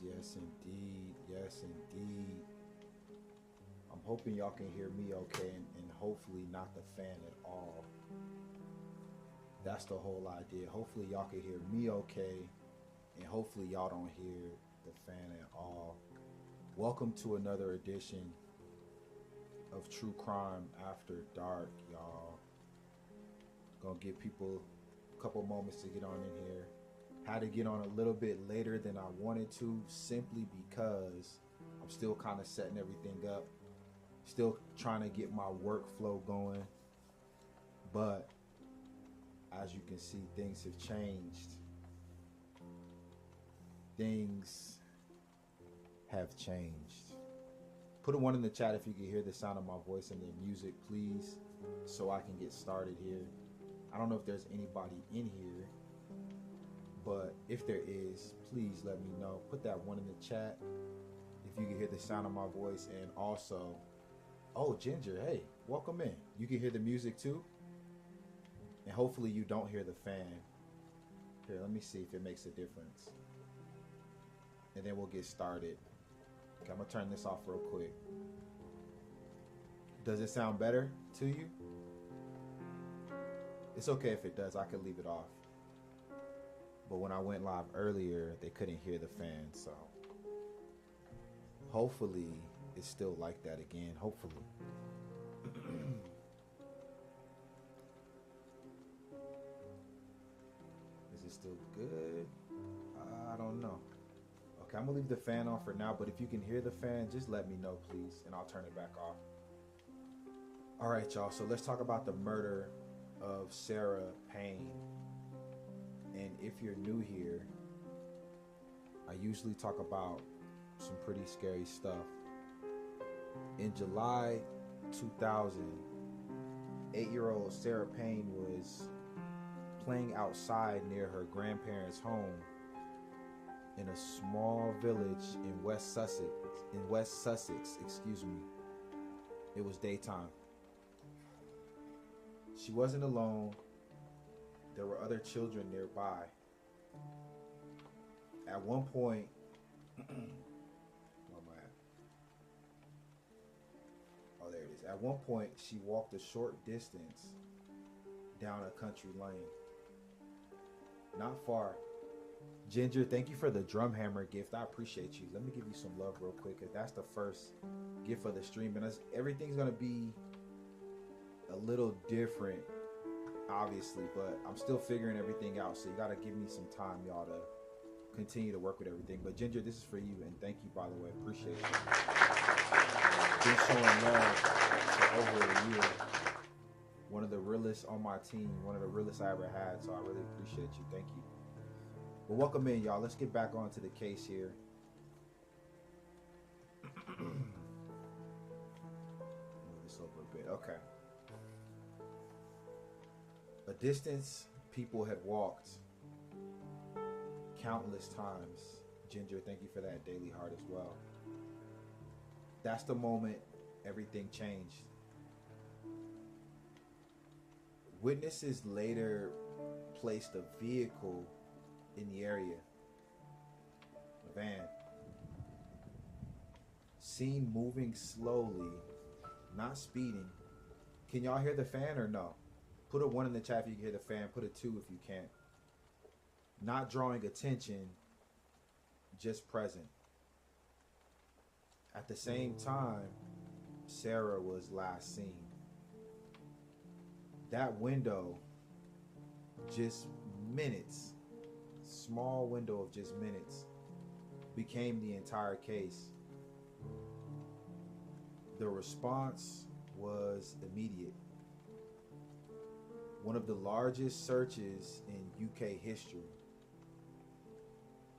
Yes, indeed. Yes, indeed. I'm hoping y'all can hear me okay and hopefully not the fan at all. That's the whole idea. Hopefully y'all can hear me okay and hopefully y'all don't hear the fan at all. Welcome to another edition of True Crime After Dark, y'all. Gonna give people a couple moments to get on in here. Had to get on a little bit later than I wanted to simply because I'm still kind of setting everything up. Still trying to get my workflow going. But as you can see, things have changed. Things have changed. Put a one in the chat if you can hear the sound of my voice and the music, please, so I can get started here. I don't know if there's anybody in here, but if there is, please let me know. Put that one in the chat if you can hear the sound of my voice. And also, oh, Ginger, hey, welcome in. You can hear the music too? And hopefully you don't hear the fan. Here, let me see if it makes a difference. And then we'll get started. Okay, I'm gonna turn this off real quick. Does it sound better to you? It's okay if it does, I could leave it off. But when I went live earlier, they couldn't hear the fan, so hopefully it's still like that again, hopefully. Is it still good? I don't know. Okay, I'm gonna leave the fan on for now, but if you can hear the fan, just let me know, please, and I'll turn it back off. All right, y'all, so let's talk about the murder of Sarah Payne. And if you're new here, I usually talk about some pretty scary stuff. In July 2000, 8-year-old Sarah Payne was playing outside near her grandparents' home in a small village in West Sussex. It was daytime. She wasn't alone. There were other children nearby. At one point, where am I at? Oh, there it is. At one point, she walked a short distance down a country lane. Not far. Ginger, thank you for the drum hammer gift. I appreciate you. Let me give you some love real quick, because that's the first gift of the stream. And everything's going to be a little different, obviously, but I'm still figuring everything out. So you got to give me some time, y'all, to continue to work with everything. But Ginger, this is for you, and thank you, by the way. Appreciate it. Been showing love for over a year. One of the realest on my team, one of the realest I ever had. So I really appreciate you. Thank you. Well, welcome in, y'all. Let's get back onto the case here. Move this over a bit. Okay. A distance people had walked countless times. Ginger, thank you for that daily heart as well. That's the moment everything changed. Witnesses later placed a vehicle in the area, a van, seen moving slowly, not speeding. Can y'all hear the fan or no? Put a 1 in the chat if you can hear the fan. Put a 2 if you can't. Not drawing attention, just present. At the same time, Sarah was last seen. That window, just minutes, small window of just minutes, became the entire case. The response was immediate. One of the largest searches in UK history.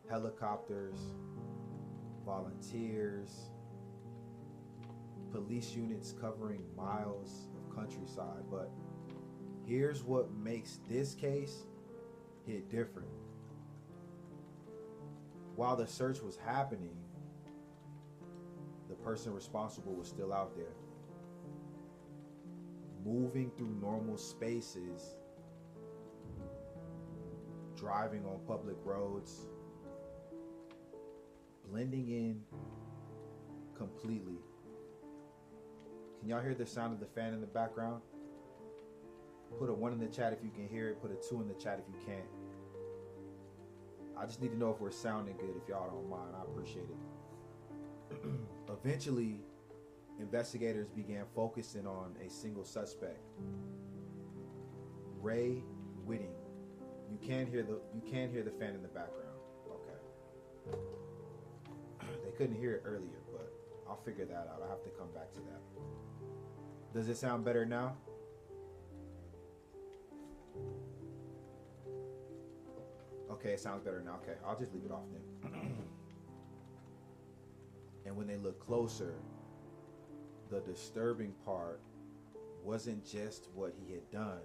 Helicopters, volunteers, police units covering miles of countryside. But here's what makes this case hit different. While the search was happening, the person responsible was still out there, moving through normal spaces, driving on public roads, blending in completely. Can y'all hear the sound of the fan in the background? Put a 1 in the chat if you can hear it. Put a 2 in the chat if you can't. I just need to know if we're sounding good, if y'all don't mind. I appreciate it. Eventually, investigators began focusing on a single suspect, Ray Whitting. You can hear the fan in the background. Okay. They couldn't hear it earlier, but I'll figure that out. I have to come back to that. Does it sound better now? Okay, it sounds better now. Okay, I'll just leave it off then. And when they looked closer, the disturbing part wasn't just what he had done.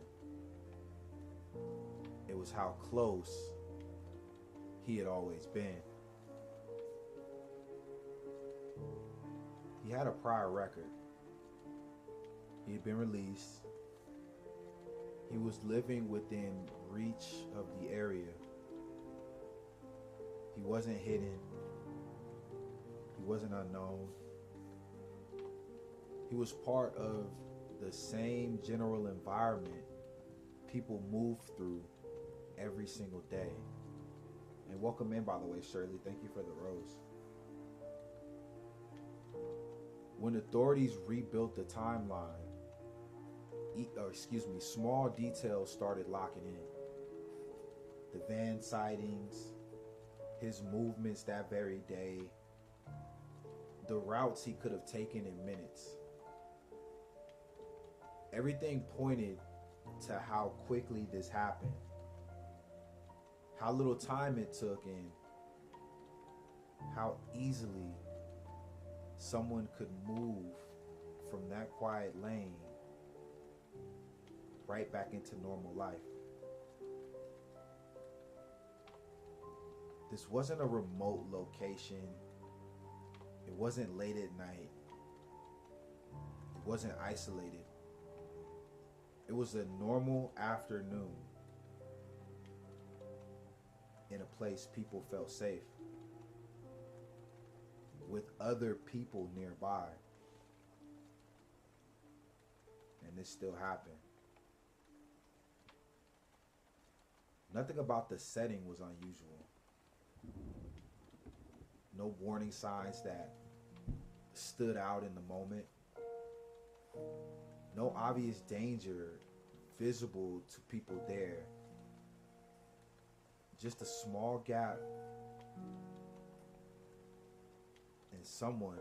It was how close he had always been. He had a prior record. He had been released. He was living within reach of the area. He wasn't hidden. He wasn't unknown. He was part of the same general environment people move through every single day. And welcome in, by the way, Shirley. Thank you for the rose. When authorities rebuilt the timeline, small details started locking in. The van sightings, his movements that very day, the routes he could have taken in minutes. Everything pointed to how quickly this happened, how little time it took, and how easily someone could move from that quiet lane right back into normal life. This wasn't a remote location. It wasn't late at night. It wasn't isolated. It was a normal afternoon in a place people felt safe, with other people nearby. And this still happened. Nothing about the setting was unusual. No warning signs that stood out in the moment. No obvious danger visible to people there. Just a small gap in someone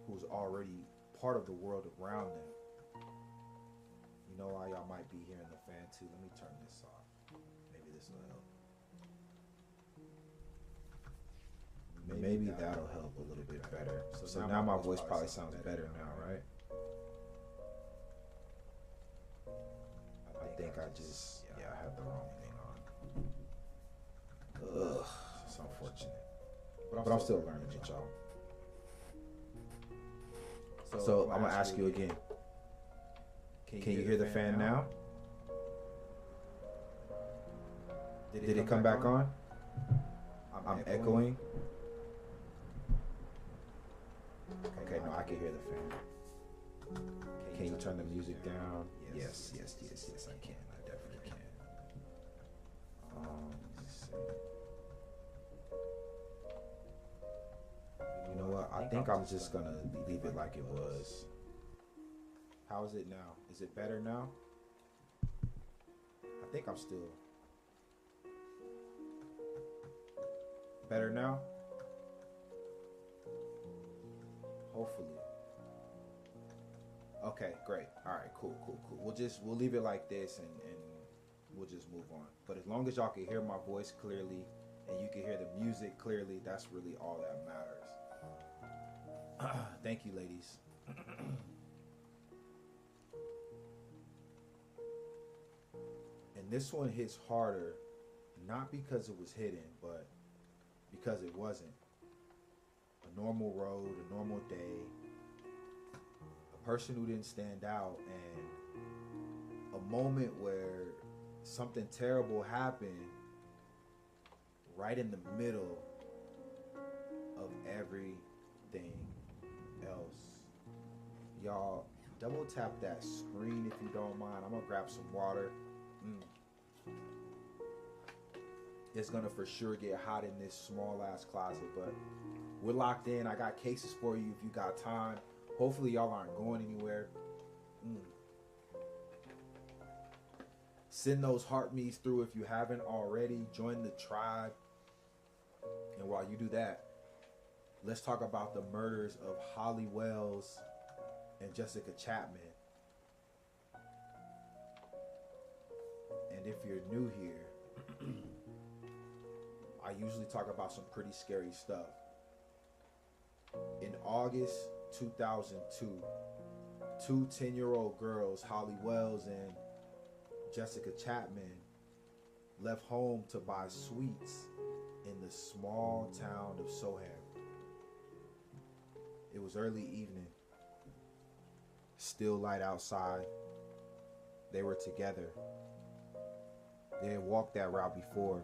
who's already part of the world around them. You know why y'all might be hearing the fan too? Let me turn this off. Maybe this will help. Maybe that'll help a little bit better. So now my voice probably sounds better now, right? I think I had the wrong thing on. Ugh, it's unfortunate. But I'm still learning it, y'all. So I'm gonna ask you again. Can you hear the fan now? Did it come back on? I'm echoing. Okay, no, I can hear the fan. Can you turn the music down? Yes, I can. I definitely can. Let's see. You know what? I think I'm just gonna leave it like it was. How is it now? Is it better now? I think I'm still better now. Hopefully. Okay, great. All right, cool. We'll leave it like this and we'll just move on. But as long as y'all can hear my voice clearly and you can hear the music clearly, that's really all that matters. Thank you, ladies. And this one hits harder, not because it was hidden, but because it wasn't. A normal road, a normal day, a person who didn't stand out, and a moment where something terrible happened right in the middle of everything. everything else. Y'all, double tap that screen if you don't mind. I'm gonna grab some water. It's gonna for sure get hot in this small ass closet, but we're locked in. I got cases for you if you got time. Hopefully y'all aren't going anywhere. Send those heart me's through if you haven't already. Join the tribe. And while you do that, let's talk about the murders of Holly Wells and Jessica Chapman. And if you're new here, I usually talk about some pretty scary stuff. In August 2002, two 10-year-old girls, Holly Wells and Jessica Chapman, left home to buy sweets in the small town of Soham. It was early evening, still light outside. They were together. They had walked that route before.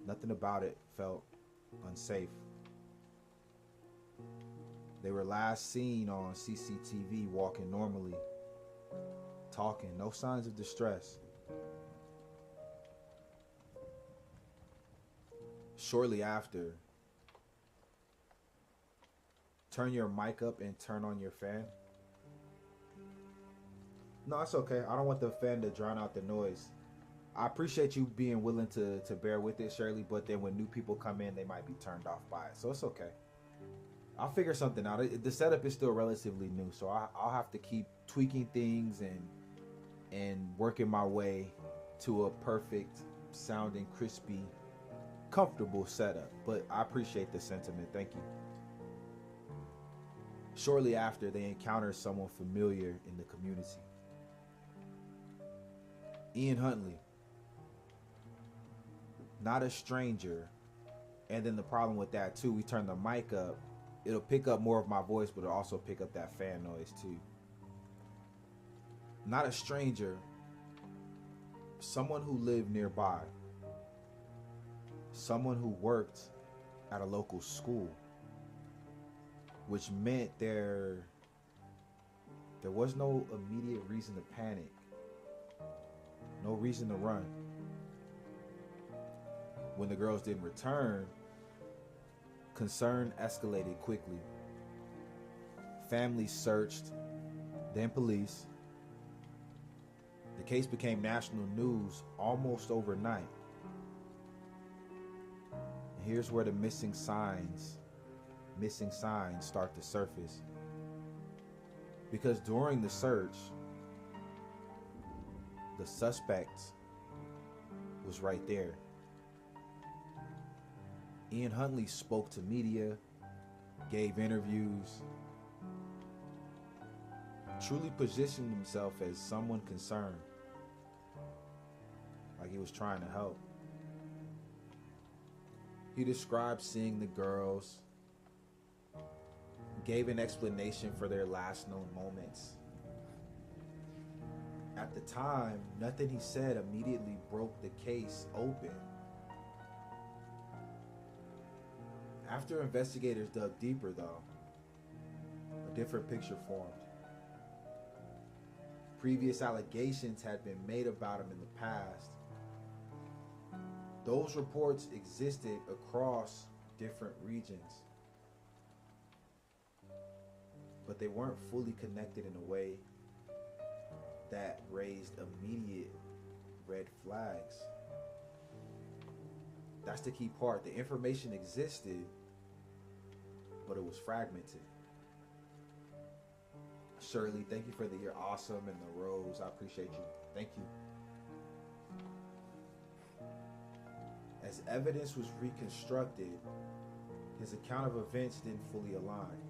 Nothing about it felt unsafe. They were last seen on CCTV walking normally, talking, no signs of distress. Shortly after, turn your mic up and turn on your fan. No, it's okay. I don't want the fan to drown out the noise. I appreciate you being willing to bear with it, Shirley, but then when new people come in, they might be turned off by it. So it's okay. I'll figure something out. The setup is still relatively new, so I'll have to keep tweaking things and working my way to a perfect sounding, crispy, comfortable setup. But I appreciate the sentiment. Thank you. Shortly after, they encounter someone familiar in the community. Ian Huntley. Not a stranger. And then the problem with that too, we turn the mic up, it'll pick up more of my voice, but it'll also pick up that fan noise too. Not a stranger. Someone who lived nearby. Someone who worked at a local school. Which meant there was no immediate reason to panic. No reason to run. When the girls didn't return, concern escalated quickly. Families searched, then police. The case became national news almost overnight. And here's where the missing signs start to surface. Because during the search, the suspect was right there. Ian Huntley spoke to media, gave interviews, truly positioned himself as someone concerned, like he was trying to help. He described seeing the girls, gave an explanation for their last known moments. At the time, nothing he said immediately broke the case open. After investigators dug deeper, though, a different picture formed. Previous allegations had been made about him in the past. Those reports existed across different regions, but they weren't fully connected in a way that raised immediate red flags. That's the key part. The information existed, but it was fragmented. Shirley, thank you for the "you're awesome" and the rose. I appreciate you. Thank you. As evidence was reconstructed, his account of events didn't fully align.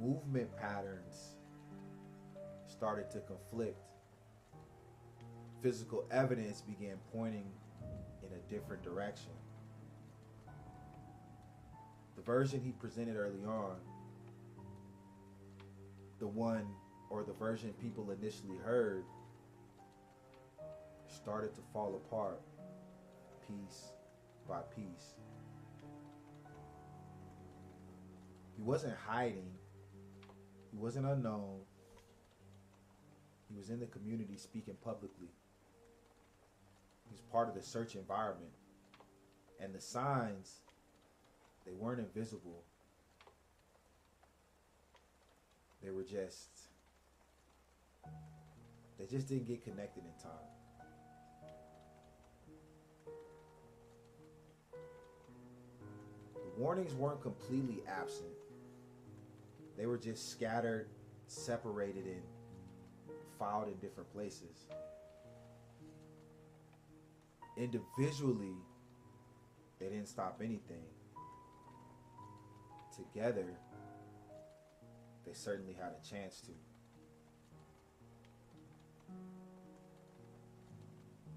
Movement patterns started to conflict. Physical evidence began pointing in a different direction. The version he presented early on, the version people initially heard, started to fall apart piece by piece. He wasn't hiding. He wasn't unknown. He was in the community speaking publicly. He was part of the search environment. And the signs, they weren't invisible. They were just, they just didn't get connected in time. The warnings weren't completely absent. They were just scattered, separated, and filed in different places. Individually, they didn't stop anything. Together, they certainly had a chance to.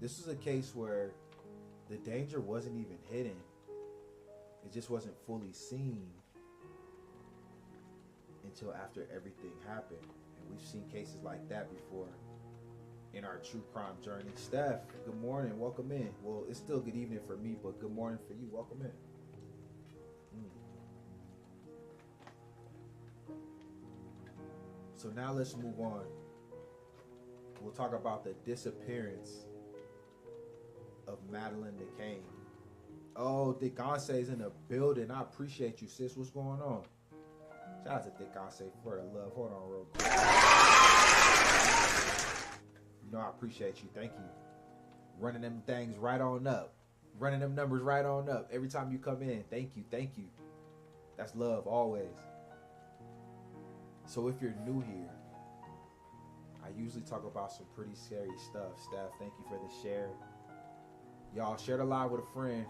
This was a case where the danger wasn't even hidden. It just wasn't fully seen until after everything happened. And we've seen cases like that before in our true crime journey. Steph, good morning. Welcome in. Well, it's still good evening for me, but good morning for you. Welcome in. So now let's move on. We'll talk about the disappearance of Madeleine McCann. Oh, Degonce is in the building. I appreciate you, sis. What's going on? Shout out to Degonce for the love. Hold on real quick. You know I appreciate you. Thank you. Running them things right on up. Running them numbers right on up. Every time you come in. Thank you. Thank you. That's love always. So if you're new here, I usually talk about some pretty scary stuff. Steph, thank you for the share. Y'all share the live with a friend.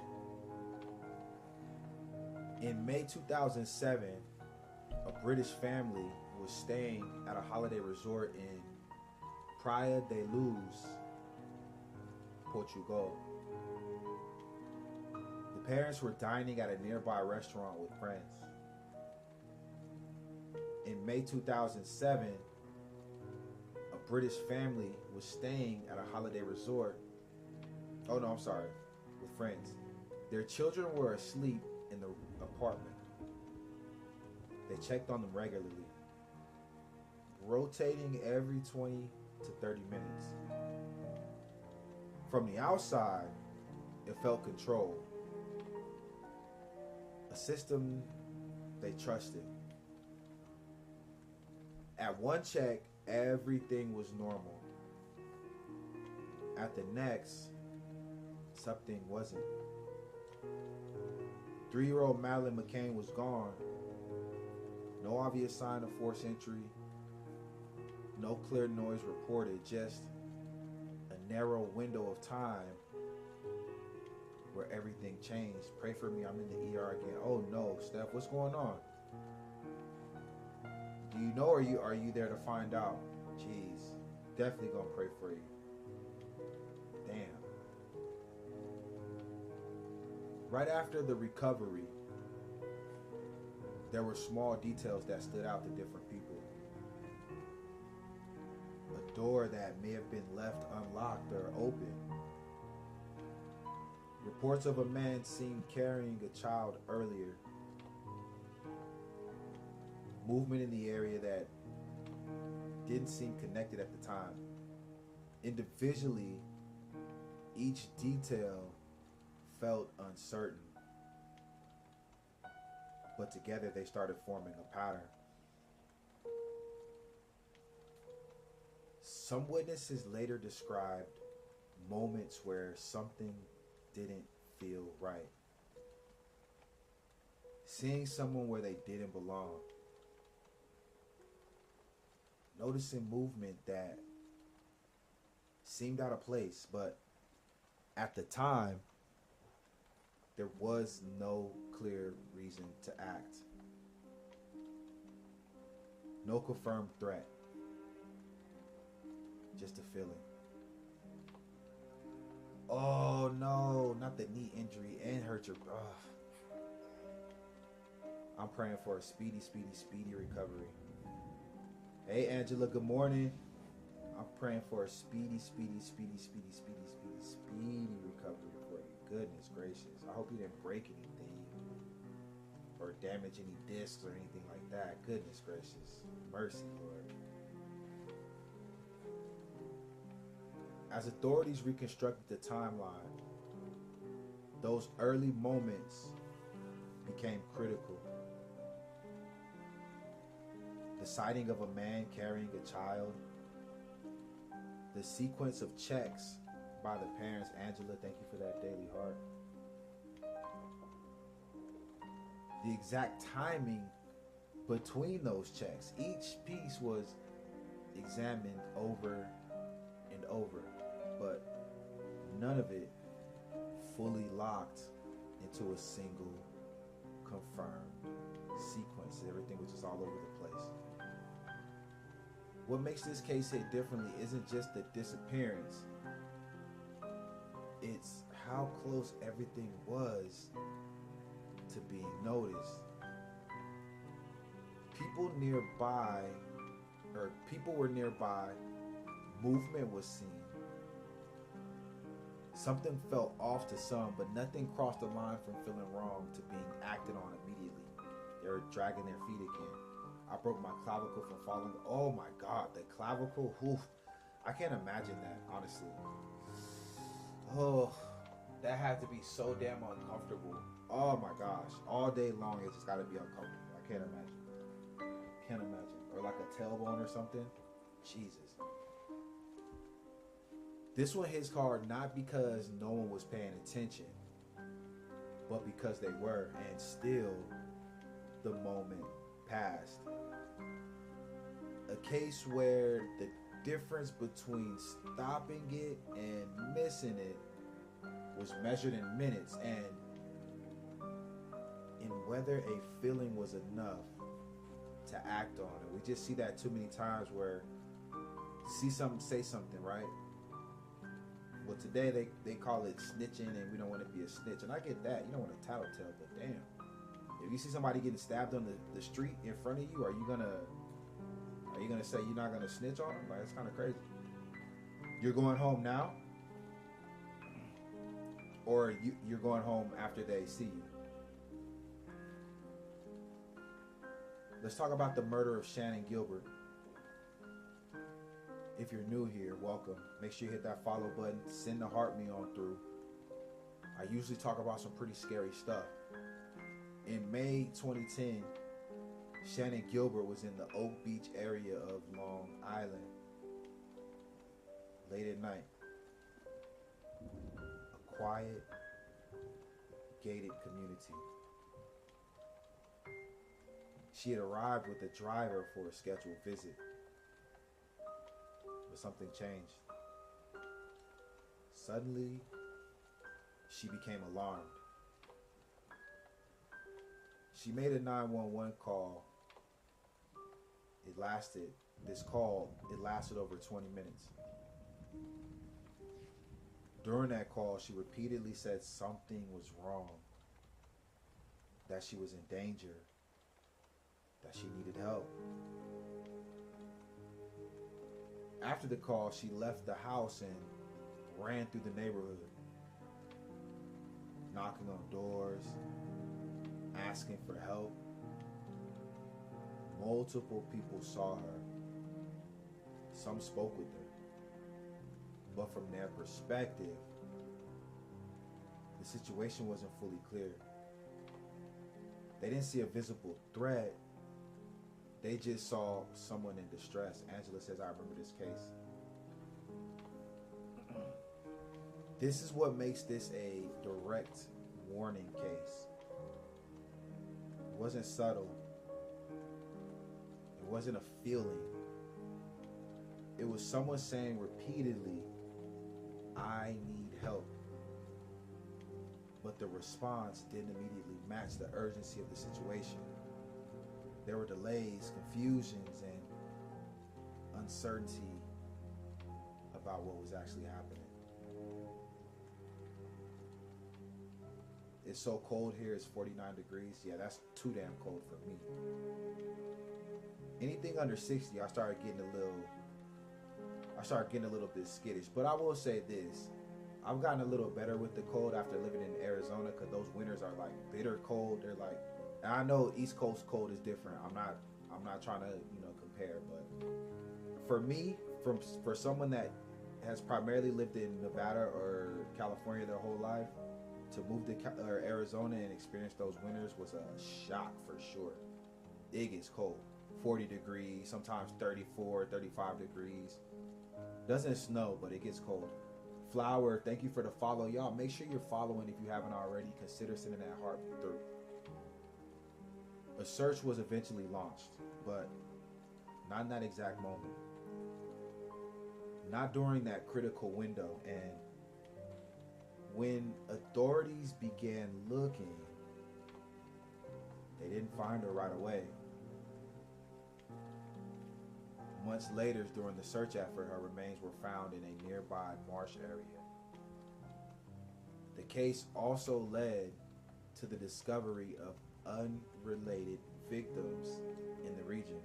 In May 2007, a British family was staying at a holiday resort in Praia da Luz, Portugal. The parents were dining at a nearby restaurant with friends. In May 2007, a British family was staying at a holiday resort. Oh no, I'm sorry, with friends. Their children were asleep in the apartment. They checked on them regularly, rotating every 20 to 30 minutes. From the outside, it felt controlled. A system they trusted. At one check, everything was normal. At the next, something wasn't. 3-year-old Madeleine McCann was gone. No obvious sign of forced entry. No clear noise reported. Just a narrow window of time where everything changed. Pray for me. I'm in the ER again. Oh no, Steph, what's going on? Do you know, or are you there to find out? Jeez, definitely gonna pray for you. Damn. Right after the recovery, there were small details that stood out to different people. A door that may have been left unlocked or open. Reports of a man seen carrying a child earlier. Movement in the area that didn't seem connected at the time. Individually, each detail felt uncertain, but together they started forming a pattern. Some witnesses later described moments where something didn't feel right. Seeing someone where they didn't belong. Noticing movement that seemed out of place, but at the time, there was no clear reason to act. No confirmed threat. Just a feeling. Oh no, not the knee injury and hurt your... I'm praying for a speedy recovery. Hey Angela, good morning. I'm praying for a speedy recovery for you. Goodness gracious. I hope you didn't break anything. or damage any discs or anything like that. Goodness gracious. Mercy, Lord. As authorities reconstructed the timeline, those early moments became critical. The sighting of a man carrying a child, the sequence of checks by the parents. Angela, thank you for that daily heart. The exact timing between those checks. Each piece was examined over and over, but none of it fully locked into a single confirmed sequence. Everything was just all over the place. What makes this case hit differently isn't just the disappearance, it's how close everything was to being noticed. People were nearby, movement was seen. Something felt off to some, but nothing crossed the line from feeling wrong to being acted on immediately. They were dragging their feet again. I broke my clavicle from falling. Oh my God, the clavicle. Oof. I can't imagine that, honestly. Oh, that had to be so damn uncomfortable. Oh my gosh, all day long it's just got to be uncomfortable. I can't imagine. Can't imagine. Or like a tailbone or something. Jesus. This one hits hard not because no one was paying attention, but because they were, and still the moment passed. A case where the difference between stopping it and missing it was measured in minutes, and in whether a feeling was enough to act on it. We just see that too many times where see something, say something, right? Well, today they call it snitching, and we don't want to be a snitch. And I get that. You don't want to tattletale, but damn. If you see somebody getting stabbed on the street in front of you, are you gonna say you're not gonna snitch on them? Like, it's kind of crazy. You're going home now? Or you're going home after they see you? Let's talk about the murder of Shannan Gilbert. If you're new here, welcome. Make sure you hit that follow button. Send the heart me on through. I usually talk about some pretty scary stuff. In May 2010, Shannan Gilbert was in the Oak Beach area of Long Island late at night. A quiet, gated community. She had arrived with a driver for a scheduled visit. But something changed. Suddenly, she became alarmed. She made a 911 call. It lasted over 20 minutes. During that call, she repeatedly said something was wrong, that she was in danger, that she needed help. After the call, she left the house and ran through the neighborhood, knocking on doors, asking for help. Multiple people saw her. Some spoke with her. But from their perspective, the situation wasn't fully clear. They didn't see a visible threat. They just saw someone in distress. Angela says, I remember this case. This is what makes this a direct warning case. It wasn't subtle. It wasn't a feeling. It was someone saying repeatedly, I need help. But the response didn't immediately match the urgency of the situation. There were delays, confusions, and uncertainty about what was actually happening. It's so cold here, it's 49 degrees. Yeah, that's too damn cold for me. Anything under 60, I started getting a little bit skittish. But I will say this, I've gotten a little better with the cold after living in Arizona because those winters are like bitter cold. They're like, and I know East Coast cold is different. I'm not trying to compare, but for me, for someone that has primarily lived in Nevada or California their whole life, to move to Arizona and experience those winters was a shock for sure. It gets cold, 40 degrees, sometimes 34, 35 degrees. Doesn't snow, but it gets cold. Flower, thank you for the follow. Y'all, make sure you're following if you haven't already. Consider sending that heart through. A search was eventually launched, but not in that exact moment. Not during that critical window. And when authorities began looking, they didn't find her right away. Months later, during the search effort, her remains were found in a nearby marsh area. The case also led to the discovery of unrelated victims in the region,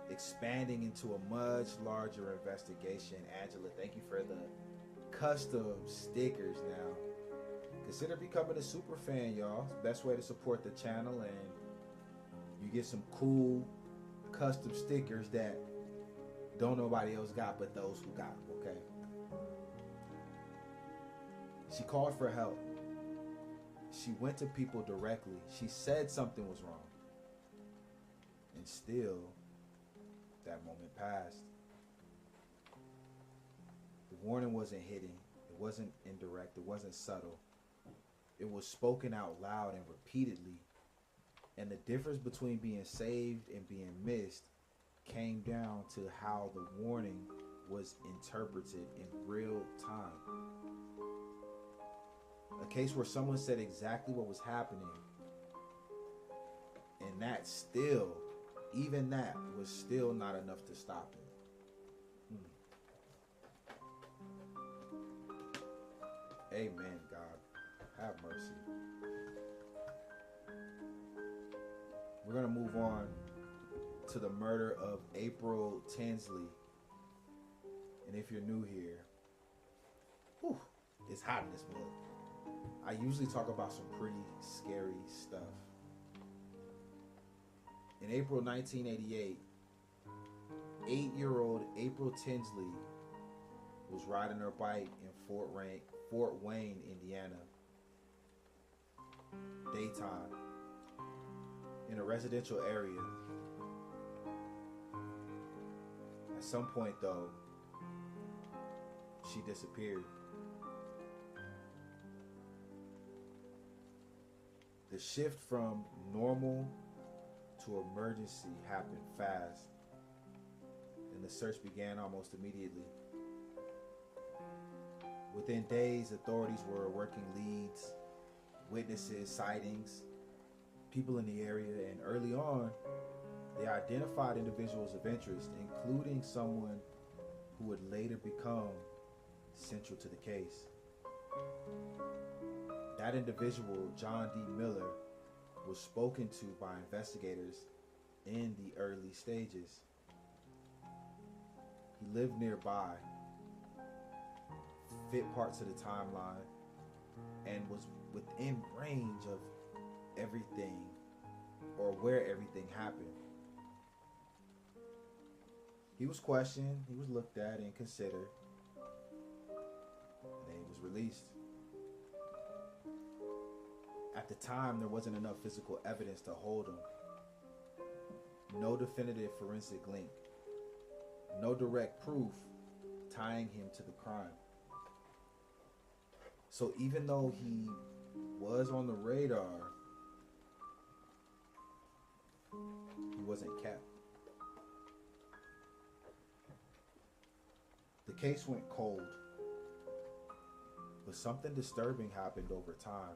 expanding into a much larger investigation. Angela, thank you for the custom stickers now. Consider becoming a super fan, y'all. It's the best way to support the channel, and you get some cool custom stickers that don't nobody else got but those who got them, okay? She called for help. She went to people directly. She said something was wrong. And still, that moment passed. The warning wasn't hidden. It wasn't indirect. It wasn't subtle. It was spoken out loud and repeatedly. And the difference between being saved and being missed came down to how the warning was interpreted in real time. A case where someone said exactly what was happening, and that still, even that was still not enough to stop it. Amen, God. Have mercy. We're going to move on to the murder of April Tinsley. And if you're new here, whew, it's hot in this mug. I usually talk about some pretty scary stuff. In April 1988, 8-year-old April Tinsley was riding her bike in Fort Wayne, Indiana, daytime, in a residential area. At some point, though, she disappeared. The shift from normal to emergency happened fast, and the search began almost immediately. Within days, authorities were working leads, witnesses, sightings, people in the area, and early on, they identified individuals of interest, including someone who would later become central to the case. That individual, John D. Miller, was spoken to by investigators in the early stages. He lived nearby, fit parts of the timeline, and was within range of everything or where everything happened. He was questioned, he was looked at and considered, and then he was released. At the time, there wasn't enough physical evidence to hold him. No definitive forensic link. No direct proof tying him to the crime. So even though he was on the radar, he wasn't kept. The case went cold, but something disturbing happened over time.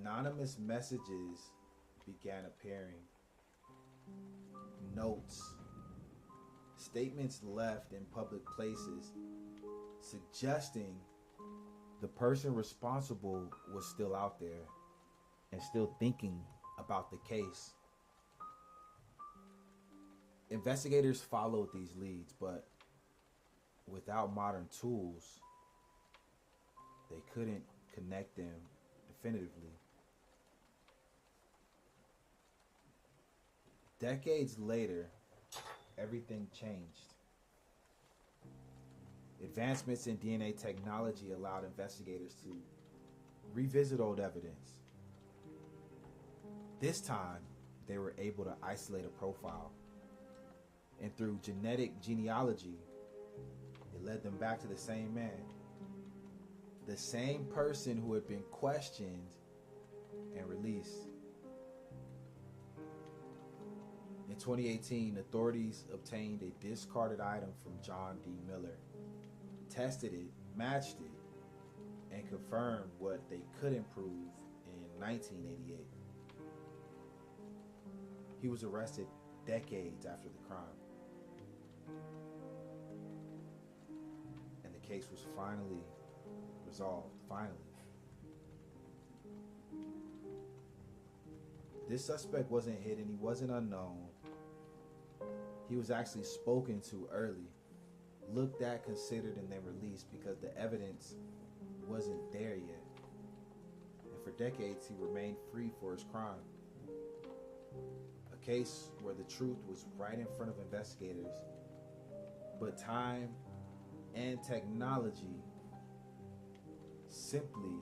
Anonymous messages began appearing. Notes, statements left in public places suggesting the person responsible was still out there and still thinking about the case. Investigators followed these leads, but without modern tools, they couldn't connect them definitively. Decades later, everything changed. Advancements in DNA technology allowed investigators to revisit old evidence. This time, they were able to isolate a profile. And through genetic genealogy, it led them back to the same man. The same person who had been questioned and released. In 2018, authorities obtained a discarded item from John D. Miller, tested it, matched it, and confirmed what they couldn't prove in 1988. He was arrested decades after the crime. And the case was finally resolved. Finally. This suspect wasn't hidden. He wasn't unknown. He was actually spoken to early, looked at, considered, and then released because the evidence wasn't there yet. And for decades, he remained free for his crime. A case where the truth was right in front of investigators, but time and technology simply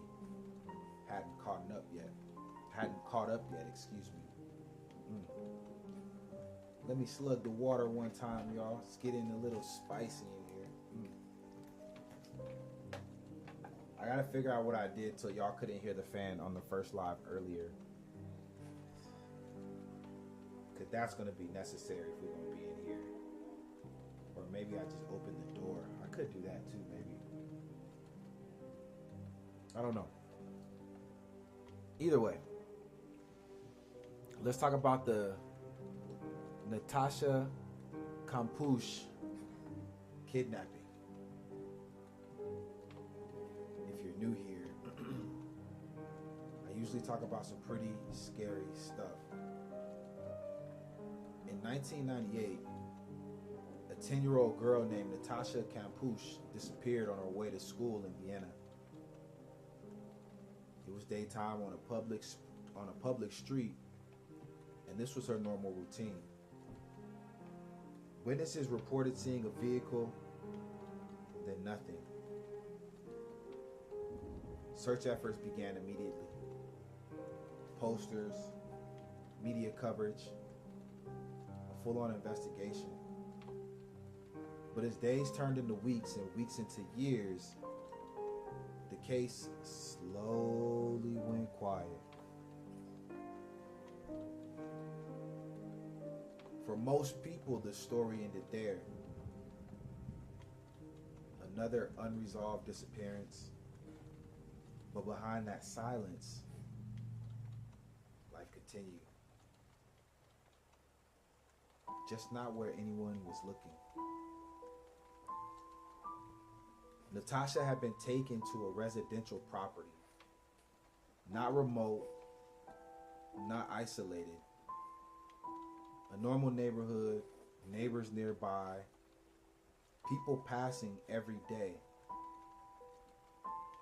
hadn't caught up yet. Excuse me. Let me slug the water one time, y'all. It's getting a little spicy in here. I gotta figure out what I did so y'all couldn't hear the fan on the first live earlier. Cause that's gonna be necessary if we're gonna be in here. Or maybe I just opened the door. I could do that too, maybe. I don't know. Either way, let's talk about the Natasha Kampusch kidnapping. If you're new here, I usually talk about some pretty scary stuff. In 1998, a 10-year-old girl named Natasha Kampusch disappeared on her way to school in Vienna. It was daytime on a public street, and this was her normal routine. Witnesses reported seeing a vehicle, then nothing. Search efforts began immediately. Posters, media coverage, a full-on investigation. But as days turned into weeks and weeks into years, the case slowly went quiet. For most people, the story ended there. Another unresolved disappearance. But behind that silence, life continued. Just not where anyone was looking. Natasha had been taken to a residential property. Not remote, not isolated. A normal neighborhood, neighbors nearby, people passing every day.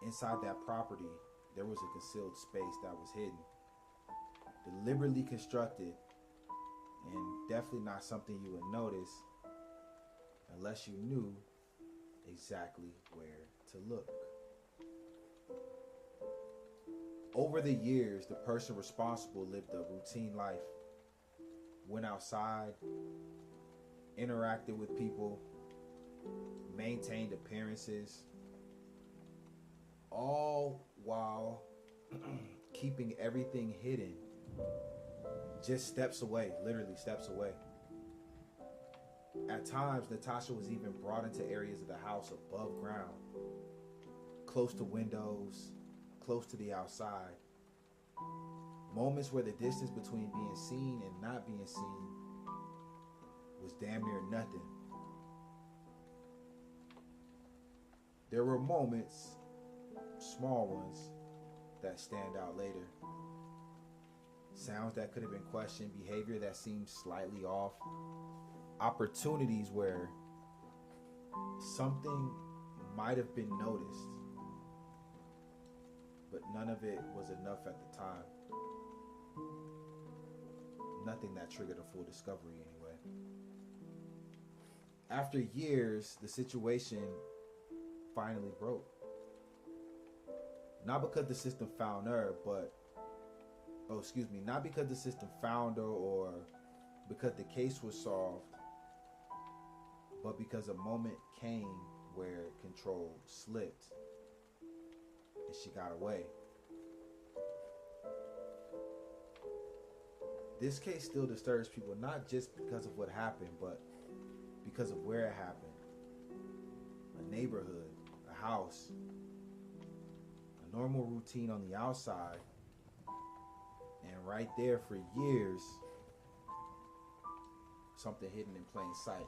Inside that property, there was a concealed space that was hidden, deliberately constructed, and definitely not something you would notice unless you knew exactly where to look. Over the years, the person responsible lived a routine life. Went outside, interacted with people, maintained appearances, all while keeping everything hidden, just steps away, literally steps away. At times, Natasha was even brought into areas of the house above ground, close to windows, close to the outside. Moments where the distance between being seen and not being seen was damn near nothing. There were moments, small ones, that stand out later. Sounds that could have been questioned, behavior that seemed slightly off, opportunities where something might have been noticed, but none of it was enough at the time. Nothing that triggered a full discovery anyway. After years, the situation finally broke. Not because the system found her, not because the system found her or because the case was solved, but because a moment came where control slipped and she got away. This case still disturbs people, not just because of what happened, but because of where it happened. A neighborhood, a house, a normal routine on the outside, and right there for years, something hidden in plain sight.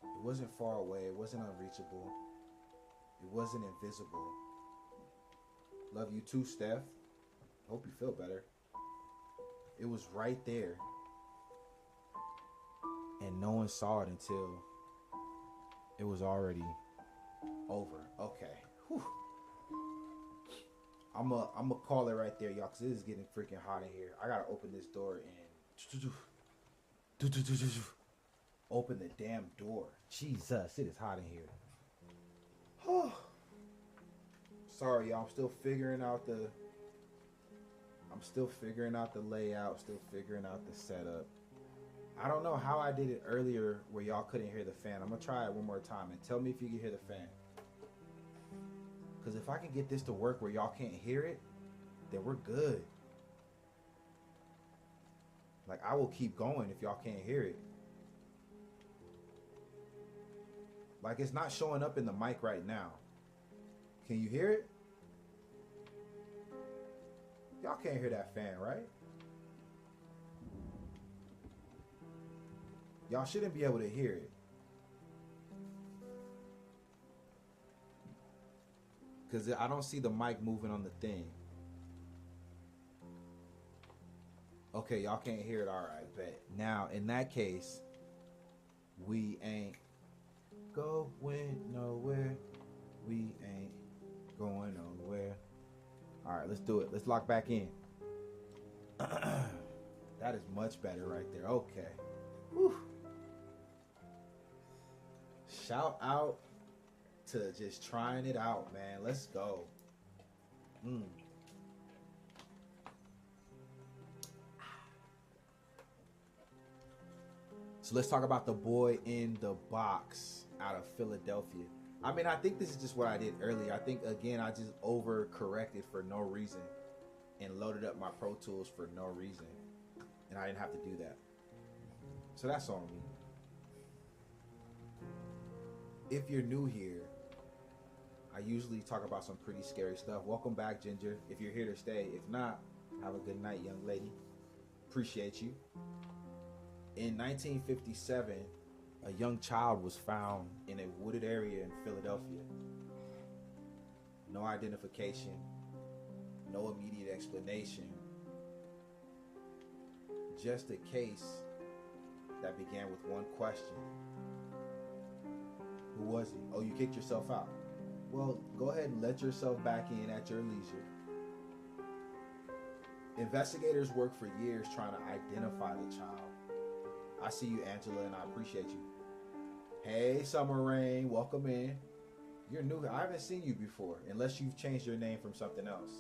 It wasn't far away, it wasn't unreachable, it wasn't invisible. Love you too, Steph. Hope you feel better. It was right there. And no one saw it until it was already over. Okay. Whew. I'm a call it right there, y'all, because it is getting freaking hot in here. I got to open this door and open the damn door. Jesus, it is hot in here. Sorry, y'all. I'm still figuring out the layout, still figuring out the setup. I don't know how I did it earlier where y'all couldn't hear the fan. I'm going to try it one more time and tell me if you can hear the fan. Because if I can get this to work where y'all can't hear it, then we're good. Like, I will keep going if y'all can't hear it. Like, it's not showing up in the mic right now. Can you hear it? Y'all can't hear that fan, right? Y'all shouldn't be able to hear it. Because I don't see the mic moving on the thing. Okay, y'all can't hear it. All right, bet. Now, in that case, we ain't going nowhere. We ain't going nowhere. All right, let's do it. Let's lock back in. That is much better right there. Okay. Whew. Shout out to just trying it out, man. Let's go. So let's talk about The Boy in the Box out of Philadelphia. I mean, I think this is just what I did earlier. I think, again, I just overcorrected for no reason and loaded up my Pro Tools for no reason. And I didn't have to do that. So that's on me. If you're new here, I usually talk about some pretty scary stuff. Welcome back, Ginger. If you're here to stay. If not, have a good night, young lady. Appreciate you. In 1957, a young child was found in a wooded area in Philadelphia. No identification, no immediate explanation. Just a case that began with one question. Who was he? Oh, you kicked yourself out. Well, go ahead and let yourself back in at your leisure. Investigators worked for years trying to identify the child. I see you, Angela, and I appreciate you. Hey, Summer Rain, welcome in. You're new. I haven't seen you before, unless you've changed your name from something else.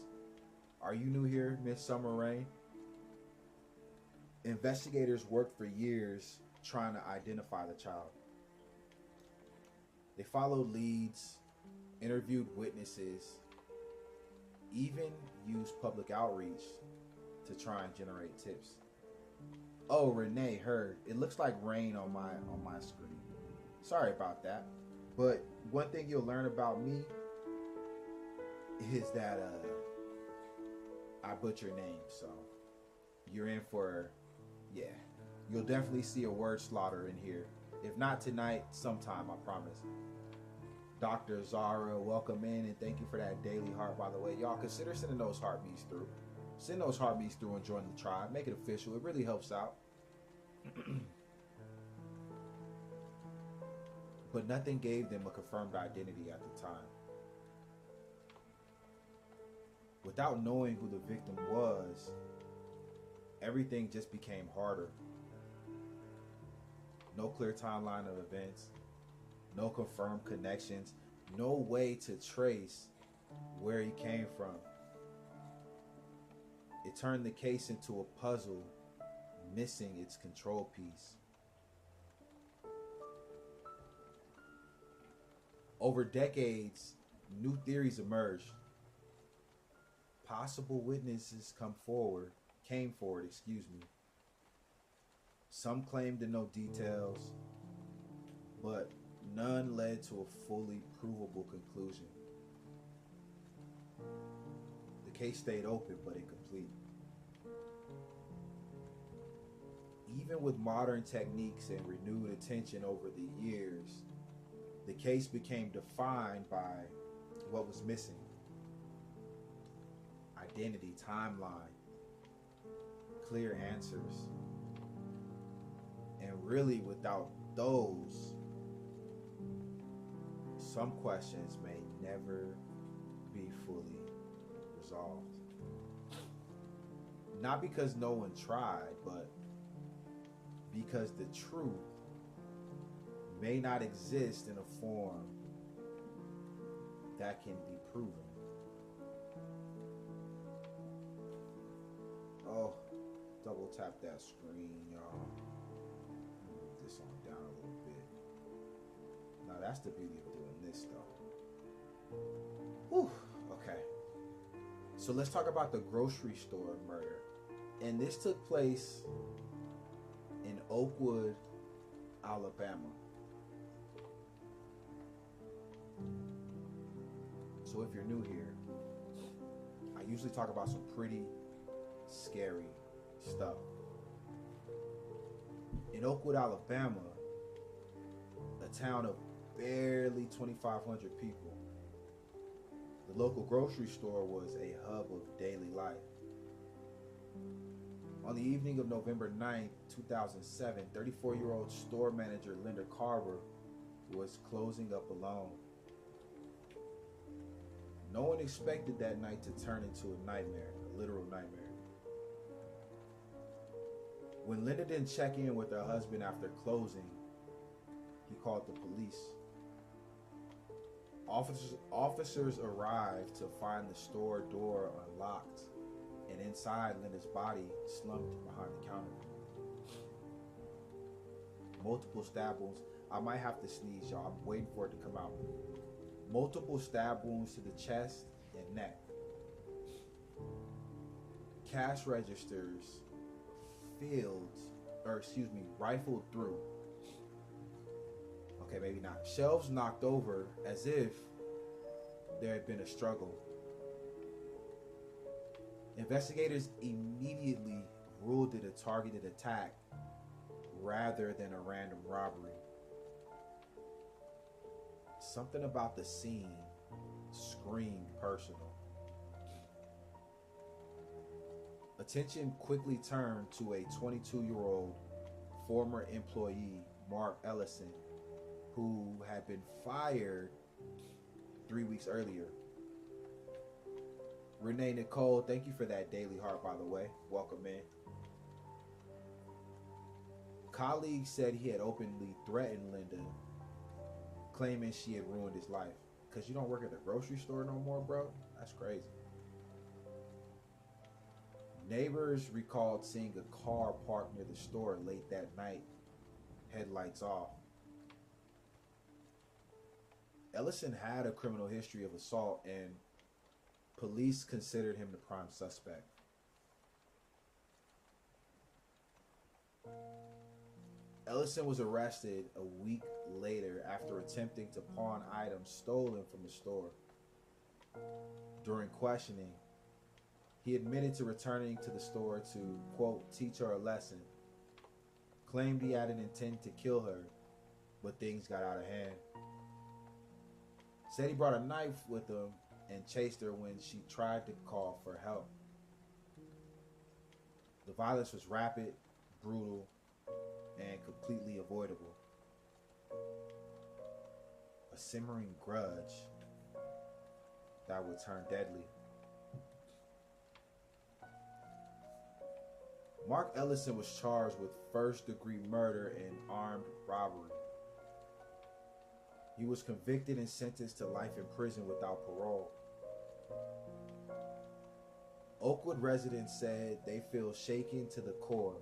Are you new here, Miss Summer Rain? Investigators worked for years trying to identify the child. They followed leads, interviewed witnesses, even used public outreach to try and generate tips. Oh, Renee heard. It looks like rain on my screen. Sorry about that. But one thing you'll learn about me is that I butcher names, so you're in for, yeah. You'll definitely see a word slaughter in here. If not tonight, sometime, I promise. Dr. Zara, welcome in, and thank you for that daily heart, by the way. Y'all consider sending those heartbeats through. Send those heartbeats through and join the tribe. Make it official. It really helps out. but nothing gave them a confirmed identity at the time. Without knowing who the victim was, everything just became harder. No clear timeline of events, no confirmed connections, no way to trace where he came from. It turned the case into a puzzle, missing its control piece. Over decades, new theories emerged. Possible witnesses came forward, Some claimed to know details, but none led to a fully provable conclusion. The case stayed open but incomplete. Even with modern techniques and renewed attention over the years, the case became defined by what was missing: identity, timeline, clear answers. And really, without those, some questions may never be fully resolved. Not because no one tried, but because the truth may not exist in a form that can be proven. Oh, double tap that screen, y'all. Move this on down a little bit. Now that's the beauty of doing this, though. Whew, okay. So let's talk about the grocery store murder. And this took place in Oakwood, Alabama. So if you're new here, I usually talk about some pretty scary stuff. In Oakwood, Alabama, a town of barely 2,500 people, the local grocery store was a hub of daily life. On the evening of November 9th, 2007, 34-year-old store manager Linda Carver was closing up alone. No one expected that night to turn into a nightmare, a literal nightmare. When Linda didn't check in with her husband after closing, he called the police. Officers arrived to find the store door unlocked and inside Linda's body slumped behind the counter. Multiple stab wounds. I might have to sneeze, y'all. I'm waiting for it to come out. Multiple stab wounds to the chest and neck. Cash registers rifled through. Okay, maybe not. Shelves knocked over as if there had been a struggle. Investigators immediately ruled it a targeted attack rather than a random robbery. Something about the scene screamed personal. Attention quickly turned to a 22-year-old former employee, Mark Ellison, who had been fired 3 weeks earlier. Renee Nicole, thank you for that daily heart, by the way. Welcome in. Colleagues said he had openly threatened Linda, claiming she had ruined his life. Because you don't work at the grocery store no more, bro? That's crazy. Neighbors recalled seeing a car parked near the store late that night, headlights off. Ellison had a criminal history of assault, and police considered him the prime suspect. Ellison was arrested a week later after attempting to pawn items stolen from the store. During questioning, he admitted to returning to the store to, quote, teach her a lesson. Claimed he had an intent to kill her, but things got out of hand. Said he brought a knife with him and chased her when she tried to call for help. The violence was rapid, brutal, and completely avoidable. a simmering grudge that would turn deadly. Mark Ellison was charged with first-degree murder and armed robbery. He was convicted and sentenced to life in prison without parole. Oakwood residents said they feel shaken to the core.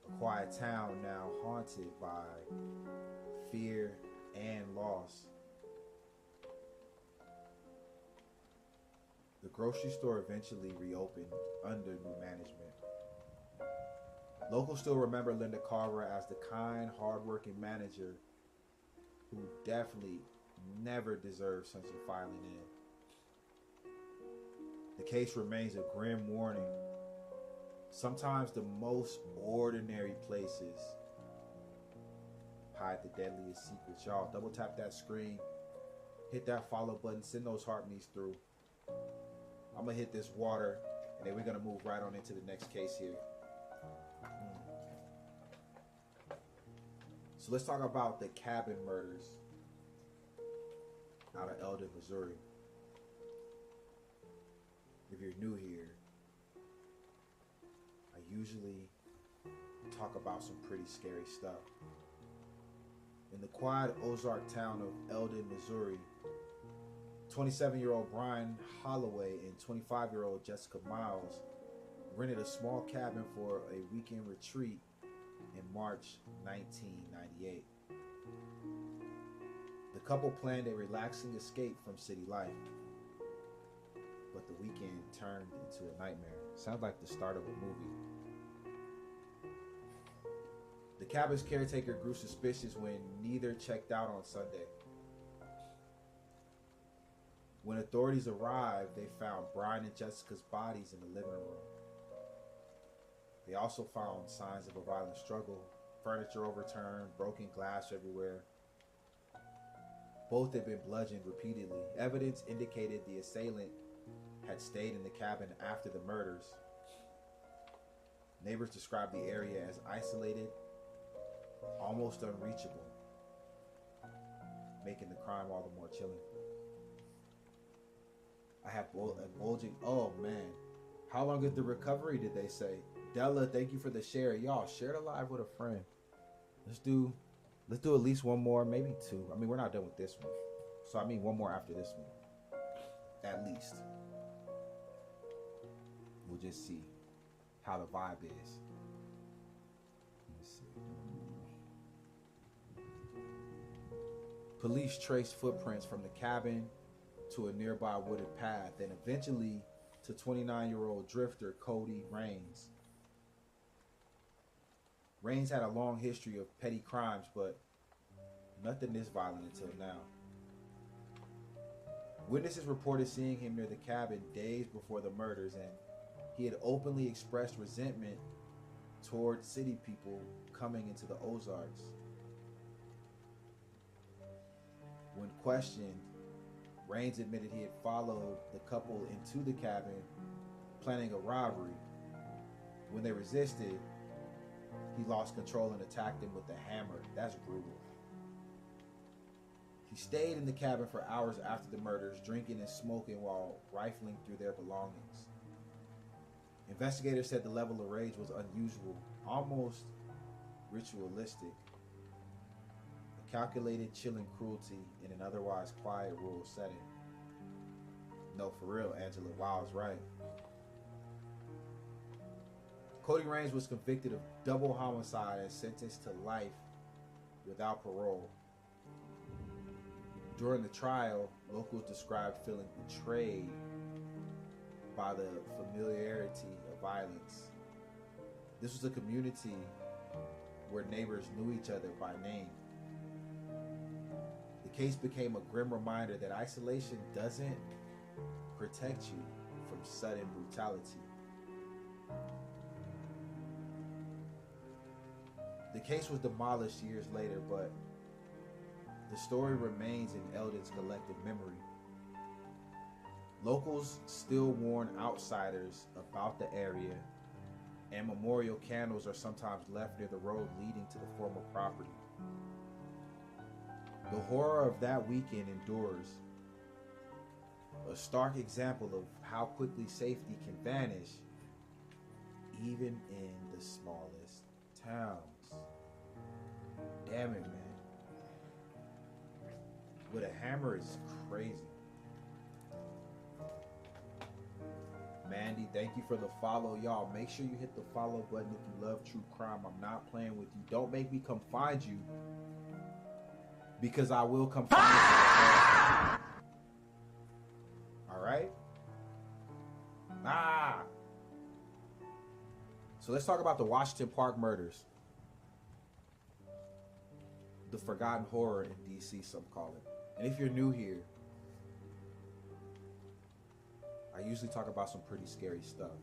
A quiet town now haunted by fear and loss. The grocery store eventually reopened under new management. Locals still remember Linda Carver as the kind, hardworking manager who definitely never deserved such a filing in. The case remains a grim warning. Sometimes the most ordinary places hide the deadliest secrets. Y'all, double tap that screen, hit that follow button, send those heart meets through. I'm gonna hit this water, and then we're gonna move right on into the next case here. So let's talk about the cabin murders out of Eldon, Missouri. If you're new here, I usually talk about some pretty scary stuff. In the quiet Ozark town of Eldon, Missouri, 27-year-old Brian Holloway and 25-year-old Jessica Miles rented a small cabin for a weekend retreat in March 1998. The couple planned a relaxing escape from city life, but the weekend turned into a nightmare. Sounds like the start of a movie. The cabin's caretaker grew suspicious when neither checked out on Sunday. When authorities arrived, they found Brian and Jessica's bodies in the living room. They also found signs of a violent struggle, furniture overturned, broken glass everywhere. Both had been bludgeoned repeatedly. Evidence indicated the assailant had stayed in the cabin after the murders. Neighbors described the area as isolated, almost unreachable, making the crime all the more chilling. I have a bulging, oh man. How long is the recovery, did they say? Della, thank you for the share. Y'all, share it live with a friend. Let's do at least one more, maybe two. I mean, we're not done with this one. So I mean one more after this one. At least. We'll just see how the vibe is. Let's see. Police traced footprints from the cabin to a nearby wooded path, and eventually to 29-year-old drifter Cody Rains. Rains had a long history of petty crimes, but nothing this violent until now. Witnesses reported seeing him near the cabin days before the murders, and he had openly expressed resentment toward city people coming into the Ozarks. When questioned, Rains admitted he had followed the couple into the cabin, planning a robbery. When they resisted, he lost control and attacked them with a hammer. That's brutal. He stayed in the cabin for hours after the murders, drinking and smoking while rifling through their belongings. Investigators said the level of rage was unusual, almost ritualistic. A calculated, chilling cruelty in an otherwise quiet, rural setting. No, for real, Angela, Wild's right. Cody Rains was convicted of double homicide and sentenced to life without parole. During the trial, locals described feeling betrayed by the familiarity of violence. This was a community where neighbors knew each other by name. The case became a grim reminder that isolation doesn't protect you from sudden brutality. The case was demolished years later, but the story remains in Eldon's collective memory. Locals still warn outsiders about the area, and memorial candles are sometimes left near the road leading to the former property. The horror of that weekend endures, a stark example of how quickly safety can vanish, even in the smallest towns. Damn it, man. With a hammer is crazy. Mandy, thank you for the follow. Y'all, make sure you hit the follow button if you love true crime. I'm not playing with you. Don't make me come find you, because I will come find you. Alright? So let's talk about the Washington Park murders. The forgotten horror in DC, some call it. And if you're new here, I usually talk about some pretty scary stuff.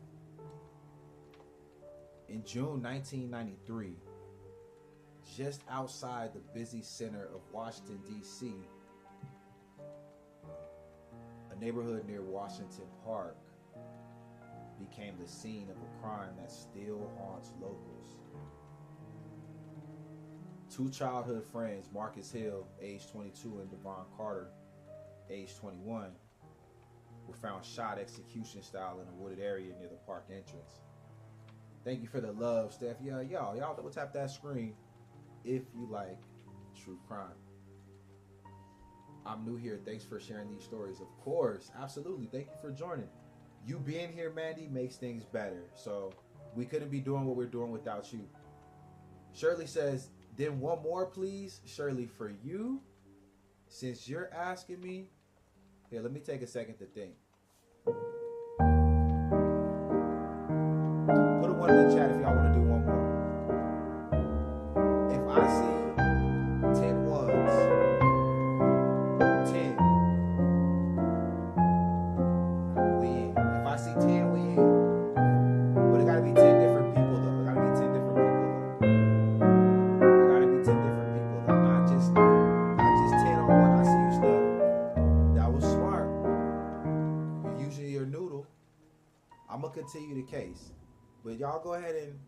In June 1993, just outside the busy center of Washington, D.C., a neighborhood near Washington Park became the scene of a crime that still haunts locals. Two childhood friends, Marcus Hill, age 22, and Devon Carter, age 21, were found shot execution style in a wooded area near the park entrance. Thank you for the love, Steph. Yeah, y'all double tap that screen if you like true crime. I'm new here. Thanks for sharing these stories. Of course, absolutely. Thank you for joining. You being here, Mandy, makes things better. So we couldn't be doing what we're doing without you. Shirley says, then one more, please. Shirley, for you, since you're asking me, here, let me take a second to think. Put a one in the chat if y'all want to do one more. If I see 10 ones, 10, we in. If I see 10, we in. But it gotta be 10 different people though. It gotta be 10 different people though. It gotta be 10 different people though. Not just 10 on one. I see you stuff. That was smart. You're using your noodle. I'm gonna continue the case. But y'all go ahead and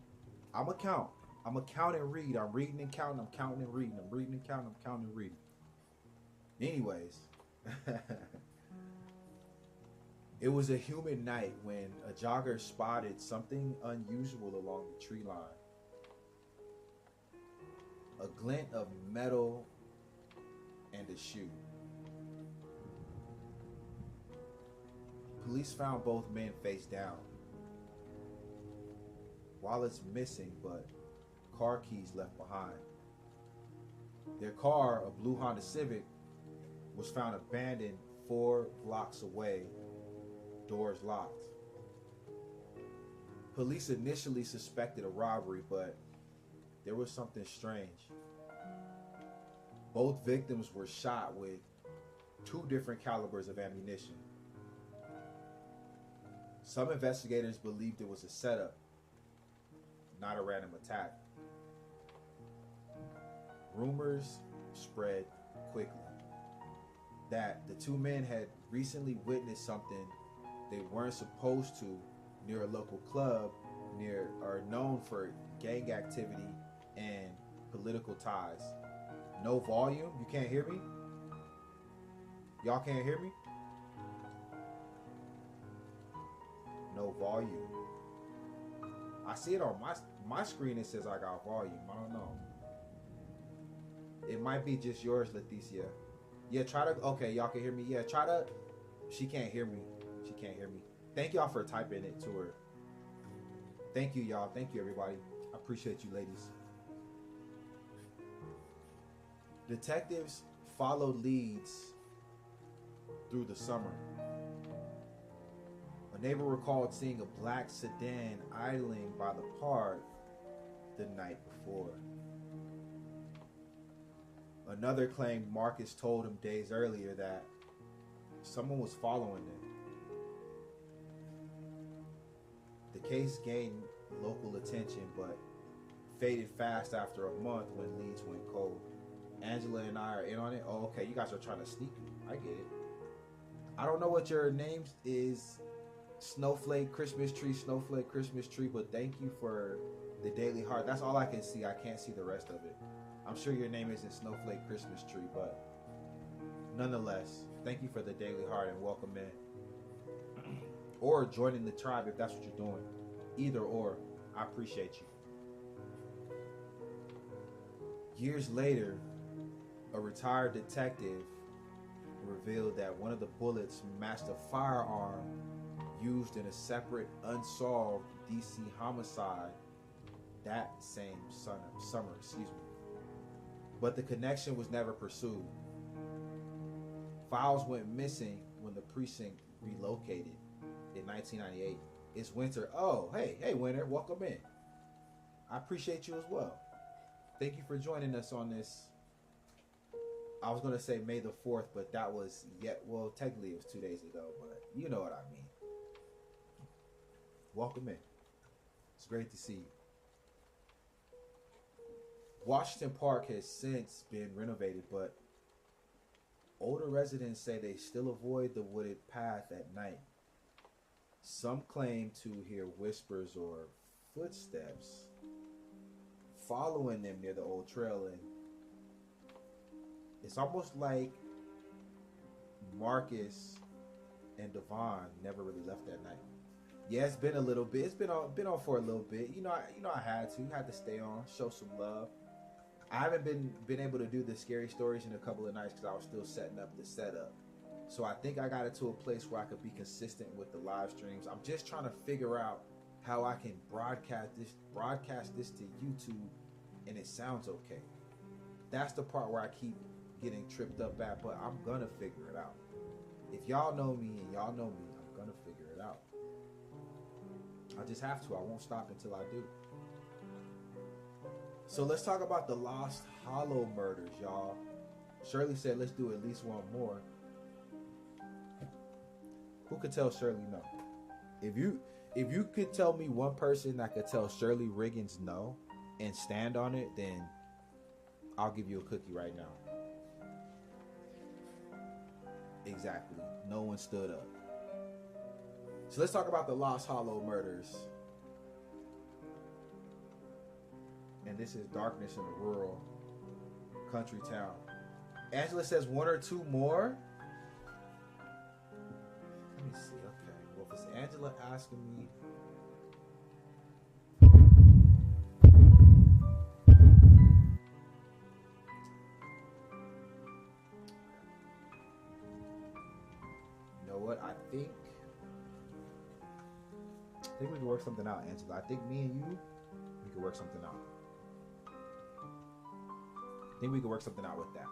I'm gonna count. I'm gonna count and read. I'm reading and counting. I'm counting and reading. I'm reading and counting. I'm counting and reading. Anyways, it was a humid night when a jogger spotted something unusual along the tree line. A glint of metal and a shoe. Police found both men face down. Wallets missing, but car keys left behind. Their car, a blue Honda Civic, was found abandoned 4 blocks away, doors locked. Police initially suspected a robbery, but there was something strange. Both victims were shot with 2 different calibers of ammunition. Some investigators believed it was a setup, not a random attack. Rumors spread quickly that the 2 men had recently witnessed something they weren't supposed to near a local club near or known for gang activity and political ties. No volume? You can't hear me? Y'all can't hear me? No volume. I see it on my screen. It says I got volume. I don't know. It might be just yours, Leticia. Yeah, try to. Okay, y'all can hear me. Yeah, try to. She can't hear me. She can't hear me. Thank y'all for typing it to her. Thank you, y'all. Thank you, everybody. I appreciate you, ladies. Detectives followed leads through the summer. A neighbor recalled seeing a black sedan idling by the park the night before. Another claimed Marcus told him days earlier that someone was following them. The case gained local attention, but faded fast after a month when leads went cold. Angela and I are in on it. Oh, okay, you guys are trying to sneak me. I get it. I don't know what your name is, Snowflake Christmas Tree, but thank you for the daily heart. That's all I can see. I can't see the rest of it. I'm sure your name isn't Snowflake Christmas Tree, but Nonetheless, thank you for the daily heart and welcome in, or joining the tribe if that's what you're doing. Either or, I appreciate you. Years later, a retired detective revealed that one of the bullets matched a firearm used in a separate unsolved DC homicide that same summer, but the connection was never pursued. Files went missing when the precinct relocated in 1998. It's Winter. Oh, hey, Winter, welcome in. I appreciate you as well. Thank you for joining us on this. I was going to say May the 4th, but that was technically it was 2 days ago, but you know what I mean. Welcome in. It's great to see you. Washington Park has since been renovated, but older residents say they still avoid the wooded path at night. Some claim to hear whispers or footsteps following them near the old trail, and it's almost like Marcus and Devon never really left that night. Yeah, it's been a little bit. It's been on for a little bit. I had to stay on, show some love. I haven't been able to do the scary stories in a couple of nights because I was still setting up the setup. So I think I got it to a place where I could be consistent with the live streams. I'm just trying to figure out how I can broadcast this to YouTube and it sounds okay. That's the part where I keep getting tripped up at, but I'm gonna figure it out. If y'all know me and y'all know me, I'm gonna figure it out. I just have to. I won't stop until I do. So let's talk about the Lost Hollow murders, y'all. Shirley said let's do at least one more. Who could tell Shirley no? If you could tell me one person that could tell Shirley Riggins no and stand on it, then I'll give you a cookie right now. Exactly. No one stood up. So let's talk about the Lost Hollow murders. And this is darkness in a rural country town. Angela says one or two more. Let me see. Okay. Well, if it's Angela asking me. You know what? I think we can work something out, Angela. I think me and you, we can work something out. I think we can work something out with that.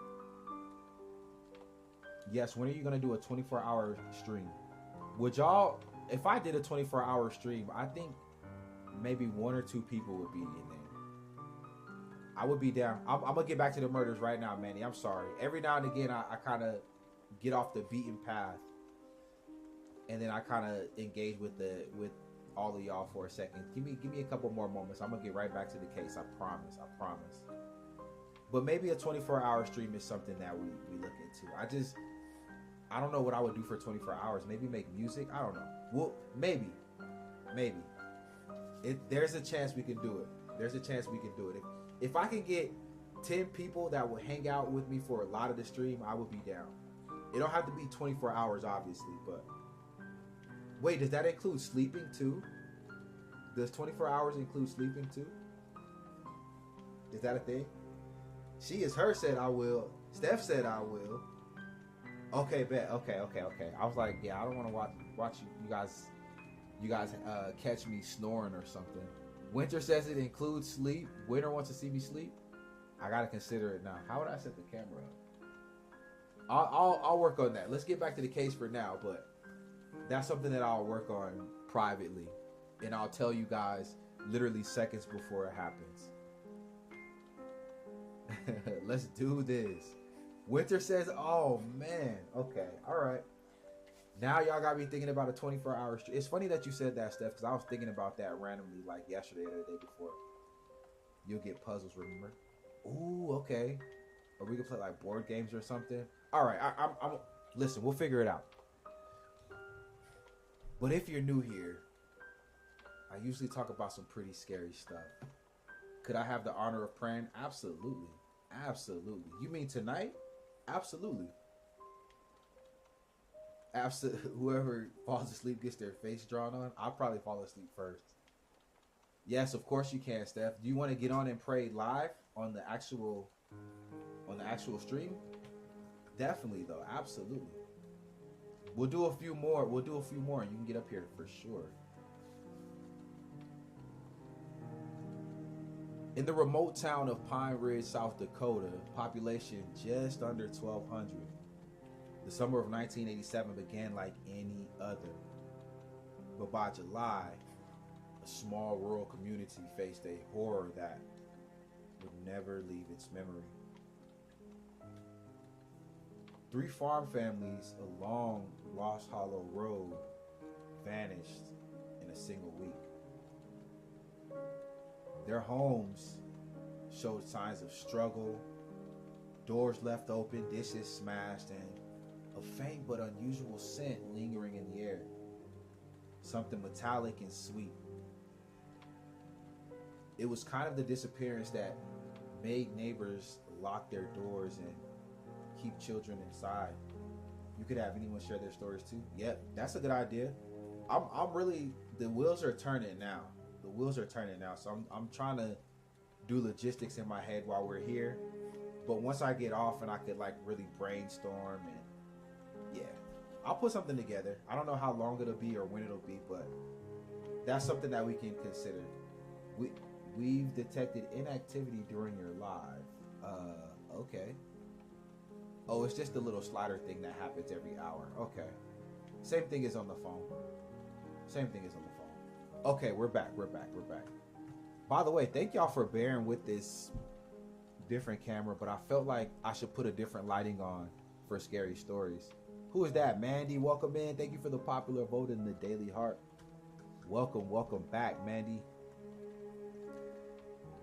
Yes, when are you going to do a 24-hour stream? Would y'all, if I did a 24-hour stream, I think maybe one or two people would be in there. I would be down. I'm going to get back to the murders right now, Manny. I'm sorry. Every now and again, I kind of get off the beaten path. And then I kind of engage with all of y'all for a second. Give me a couple more moments. I'm going to get right back to the case. I promise. But maybe a 24-hour stream is something that we look into. I don't know what I would do for 24 hours. Maybe make music. I don't know. Well, maybe. There's a chance we can do it. If I can get 10 people that will hang out with me for a lot of the stream, I would be down. It don't have to be 24 hours, obviously, but wait, does that include sleeping too? Does 24 hours include sleeping too? Is that a thing? She is her said I will. Steph said I will. Okay, bet. Okay. I was like, yeah, I don't want to watch you guys catch me snoring or something. Winter says it includes sleep. Winter wants to see me sleep. I gotta consider it now. How would I set the camera up? I'll work on that. Let's get back to the case for now, but that's something that I'll work on privately, and I'll tell you guys literally seconds before it happens. Let's do this. Winter says, oh man, okay, all right. Now y'all got me thinking about a 24-hour stream. It's funny that you said that, Steph, because I was thinking about that randomly, like yesterday or the day before. You'll get puzzles, remember? Ooh, okay. Or we could play like board games or something. All right, I'm listen, we'll figure it out. But if you're new here, I usually talk about some pretty scary stuff. Could I have the honor of praying? Absolutely. You mean tonight? Absolutely. Absolutely. Whoever falls asleep gets their face drawn on. I'll probably fall asleep first. Yes, of course you can, Steph. Do you want to get on and pray live on the actual stream? Definitely though, absolutely. We'll do a few more. We'll do a few more, and you can get up here for sure. In the remote town of Pine Ridge, South Dakota, population just under 1,200, the summer of 1987 began like any other. But by July, a small rural community faced a horror that would never leave its memory. 3 farm families along Lost Hollow Road vanished in a single week. Their homes showed signs of struggle, doors left open, dishes smashed, and a faint but unusual scent lingering in the air. Something metallic and sweet. It was kind of the disappearance that made neighbors lock their doors and keep children inside. You could have anyone share their stories too. Yep, that's a good idea. I'm really, the wheels are turning now. The wheels are turning now. So I'm trying to do logistics in my head while we're here. But once I get off and I could like really brainstorm, and yeah, I'll put something together. I don't know how long it'll be or when it'll be, but that's something that we can consider. We've detected inactivity during your live. Okay. Oh, it's just a little slider thing that happens every hour. Okay. Same thing is on the phone. Same thing is on the phone. Okay, we're back. By the way, thank y'all for bearing with this different camera, but I felt like I should put a different lighting on for scary stories. Who is that? Mandy, welcome in. Thank you for the popular vote in the Daily Heart. Welcome back, Mandy.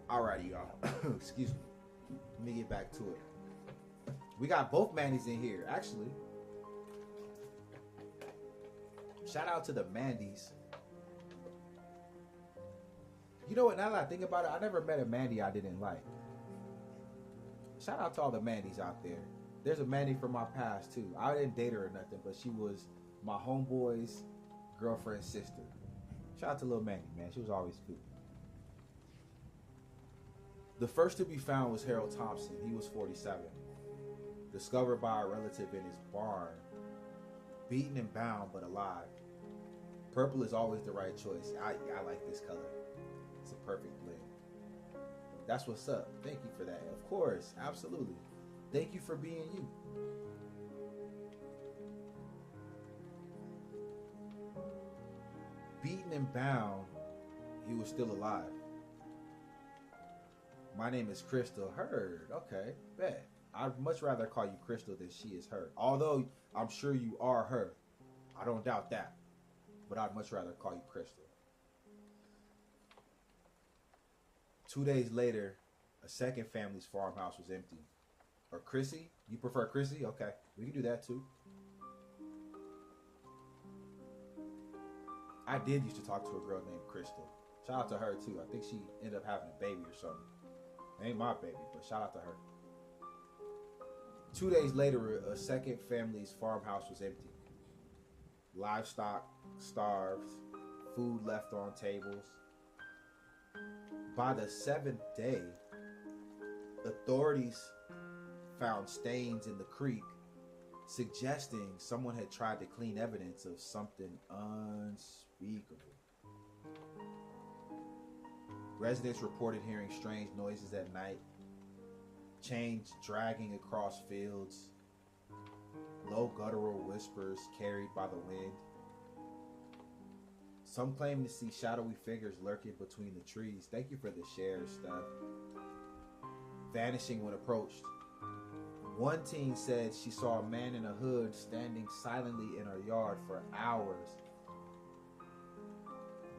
Alrighty, y'all. Excuse me. Let me get back to it. We got both Mandys in here, actually. Shout out to the Mandys. You know what, now that I think about it, I never met a Mandy I didn't like. Shout out to all the Mandys out there. There's a Mandy from my past too. I didn't date her or nothing, but she was my homeboy's girlfriend's sister. Shout out to little Mandy, man. She was always cool. The first to be found was Harold Thompson. He was 47. Discovered by a relative in his barn. Beaten and bound, but alive. Purple is always the right choice. I like this color. It's a perfect blend. That's what's up. Thank you for that. Of course, absolutely. Thank you for being you. Beaten and bound, he was still alive. My name is Crystal. Heard. Okay, bet. I'd much rather call you Crystal than she is her. Although I'm sure you are her. I don't doubt that. But I'd much rather call you Crystal. 2 days later, a second family's farmhouse was empty. Or Chrissy? You prefer Chrissy? Okay, we can do that too. I did used to talk to a girl named Crystal. Shout out to her too. I think she ended up having a baby or something. Ain't my baby, but shout out to her. 2 days later, a second family's farmhouse was empty. Livestock starved, food left on tables. By the 7th day, authorities found stains in the creek, suggesting someone had tried to clean evidence of something unspeakable. Residents reported hearing strange noises at night, chains dragging across fields, low guttural whispers carried by the wind. Some claim to see shadowy figures lurking between the trees. Thank you for the share stuff. Vanishing when approached. One teen said she saw a man in a hood standing silently in her yard for hours,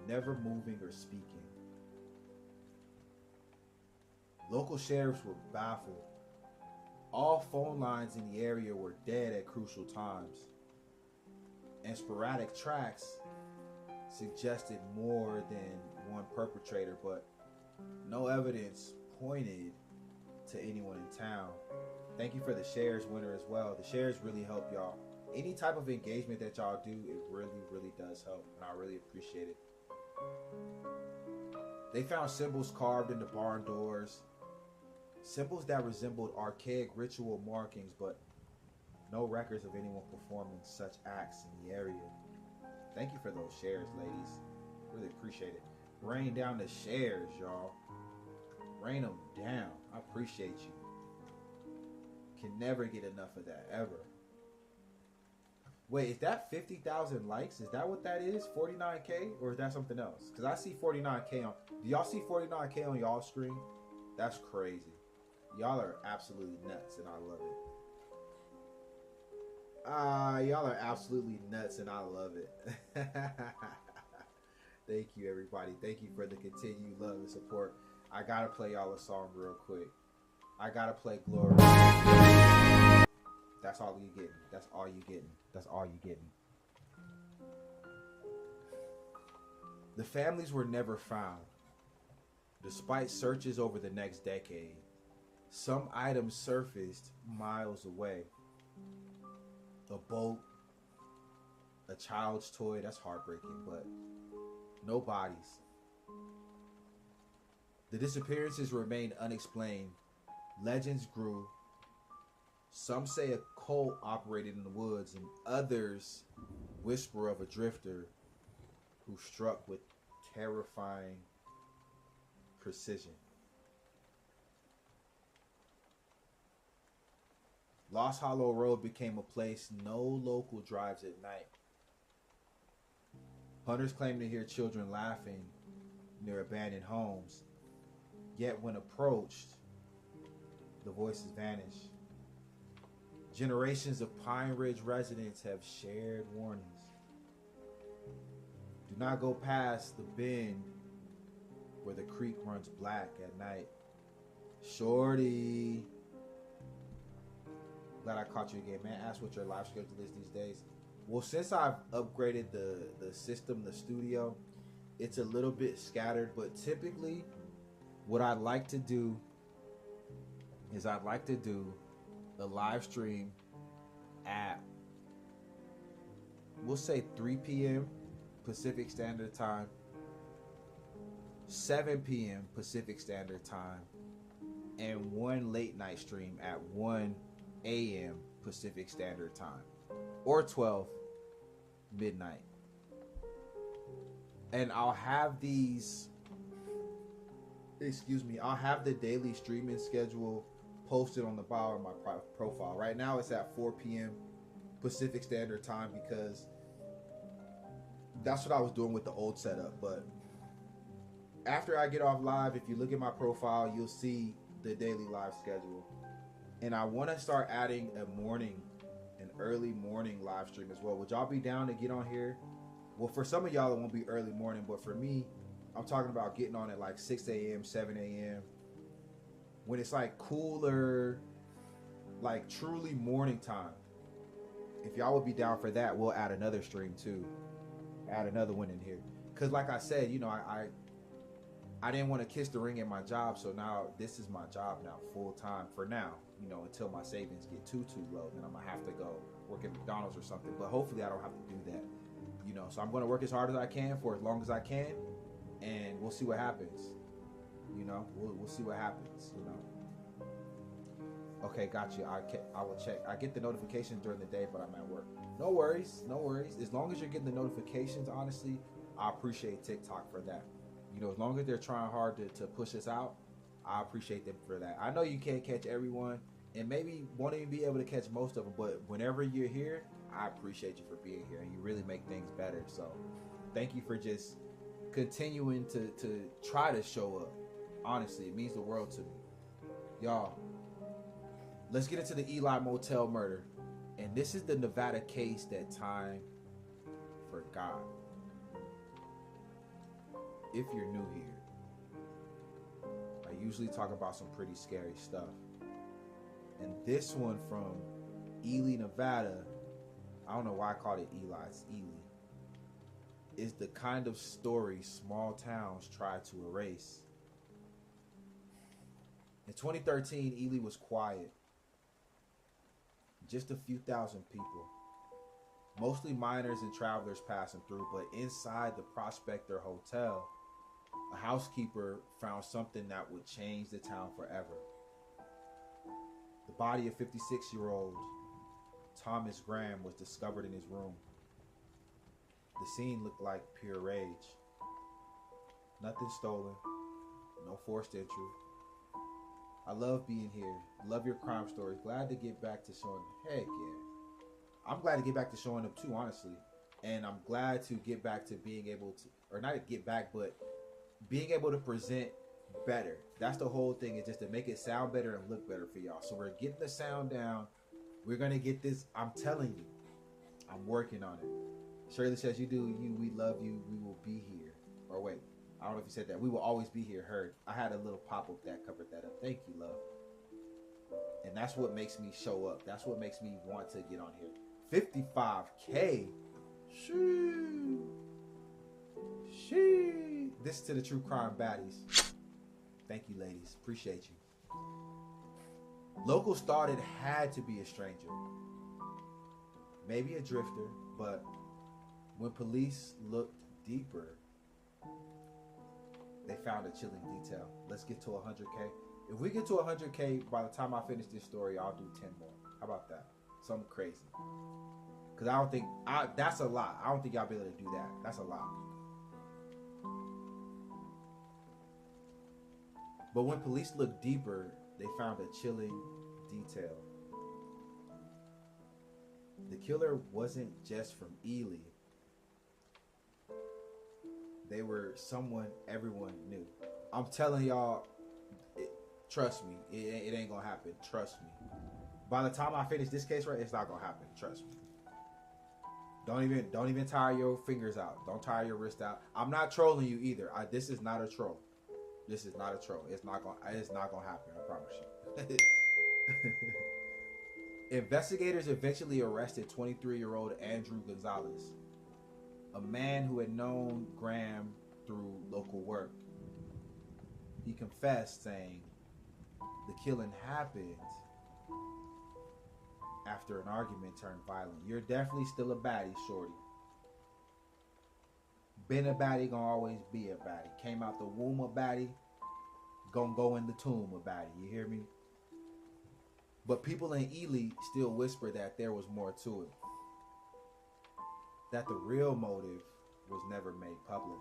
never moving or speaking. Local sheriffs were baffled. All phone lines in the area were dead at crucial times, and sporadic tracks suggested more than one perpetrator, but no evidence pointed to anyone in town. Thank you for the shares, winner, as well. The shares really help y'all. any type of engagement that y'all do, it really, really does help, and I really appreciate it. They found symbols carved into barn doors, symbols that resembled archaic ritual markings, but no records of anyone performing such acts in the area. Thank you for those shares, ladies. Really appreciate it. Rain down the shares, y'all. Rain them down. I appreciate you. Can never get enough of that, ever. Wait, is that 50,000 likes? Is that what that is? 49K? Or is that something else? Because I see 49K on... Do y'all see 49K on y'all screen? That's crazy. Y'all are absolutely nuts, and I love it. Y'all are absolutely nuts, and I love it. Thank you, everybody. Thank you for the continued love and support. I gotta play y'all a song real quick. I gotta play Glory. That's all you getting. That's all you getting. That's all you getting. The families were never found. Despite searches over the next decade, some items surfaced miles away. A boat, a child's toy, that's heartbreaking, but no bodies. The disappearances remained unexplained. Legends grew. Some say a cult operated in the woods, and others whisper of a drifter who struck with terrifying precision. Lost Hollow Road became a place no local drives at night. Hunters claim to hear children laughing near abandoned homes, yet when approached, the voices vanish. Generations of Pine Ridge residents have shared warnings. Do not go past the bend where the creek runs black at night. Shorty. Glad I caught you again, man. Ask what your life schedule is these days. Well, since I've upgraded the system, the studio, it's a little bit scattered, but typically what I'd like to do is I'd like to do a live stream at, we'll say 3 p.m. Pacific Standard Time, 7 p.m. Pacific Standard Time, and one late night stream at 1 a.m. Pacific Standard Time, or 12 midnight. And I'll have these, I'll have the daily streaming schedule posted on the bio of my profile. Right now it's at 4 p.m. Pacific Standard Time because that's what I was doing with the old setup. But after I get off live, if you look at my profile, you'll see the daily live schedule. And I want to start adding an early morning live stream as well. Would y'all be down to get on here? Well, for some of y'all, it won't be early morning, but for me, I'm talking about getting on at like 6 a.m., 7 a.m. when it's like cooler, like truly morning time. If y'all would be down for that, we'll add another stream too. Add another one in here. Because like I said, I didn't want to kiss the ring at my job, so now this is my job now, full time for now. Until my savings get too low, then I'm gonna have to go work at McDonald's or something. But hopefully, I don't have to do that. So I'm gonna work as hard as I can for as long as I can, and we'll see what happens. We'll see what happens. Okay, got you. I will check. I get the notifications during the day, but I'm at work. No worries. As long as you're getting the notifications, honestly, I appreciate TikTok for that. As long as they're trying hard to push us out, I appreciate them for that. I know you can't catch everyone, and maybe won't even be able to catch most of them, but whenever you're here, I appreciate you for being here, and you really make things better. So thank you for just continuing to try to show up. Honestly, it means the world to me. Y'all, let's get into the Eli Motel murder. And this is the Nevada case that time forgot. If you're new here, I usually talk about some pretty scary stuff. And this one from Ely, Nevada, I don't know why I called it Eli, it's Ely, is the kind of story small towns try to erase. In 2013, Ely was quiet. Just a few thousand people. Mostly miners and travelers passing through, but inside the Prospector Hotel, a housekeeper found something that would change the town forever. The body of 56-year-old Thomas Graham was discovered in his room. The scene looked like pure rage. Nothing stolen, no forced entry. I love being here. Love your crime stories. Glad to get back to showing. Heck yeah. I'm glad to get back to showing them too, honestly. And I'm glad to get back to being able to, or not get back, but being able to present better. That's the whole thing, is just to make it sound better and look better for y'all. So we're getting the sound down. We're going to get this. I'm telling you, I'm working on it. Shirley says, you do you. We love you. We will be here. Or wait, I don't know if you said that. We will always be here. Heard. I had a little pop-up that covered that up. Thank you, love. And that's what makes me show up. That's what makes me want to get on here. 55K. Shoo. Shoo. This is to the true crime baddies. Thank you, ladies. Appreciate you. Locals thought it had to be a stranger. Maybe a drifter, but when police looked deeper, they found a chilling detail. Let's get to 100K. If we get to 100K, by the time I finish this story, I'll do 10 more. How about that? Something crazy. Because I don't think, that's a lot. I don't think y'all be able to do that. That's a lot. But when police looked deeper, they found a chilling detail. The killer wasn't just from Ely. They were someone everyone knew. I'm telling y'all, trust me, it ain't gonna happen. Trust me. By the time I finish this case, right, it's not gonna happen. Trust me. Don't even tire your fingers out. Don't tire your wrist out. I'm not trolling you either. This is not a troll. This is not a troll. It's not gonna happen. I promise you. Investigators eventually arrested 23-year-old Andrew Gonzalez, a man who had known Graham through local work. He confessed, saying the killing happened after an argument turned violent. You're definitely still a baddie, shorty. Been a baddie, gonna always be a baddie. Came out the womb a baddie, gonna go in the tomb a baddie. You hear me? But people in Ely still whisper that there was more to it. That the real motive was never made public.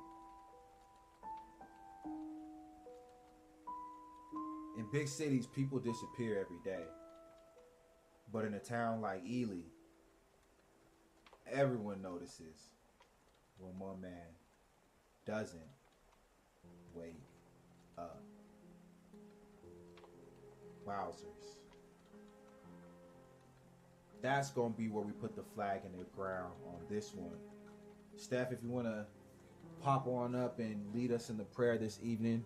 In big cities, people disappear every day. But in a town like Ely, everyone notices when one man doesn't wake up. Wowzers. That's going to be where we put the flag in the ground on this one. Steph, if you want to pop on up and lead us in the prayer this evening,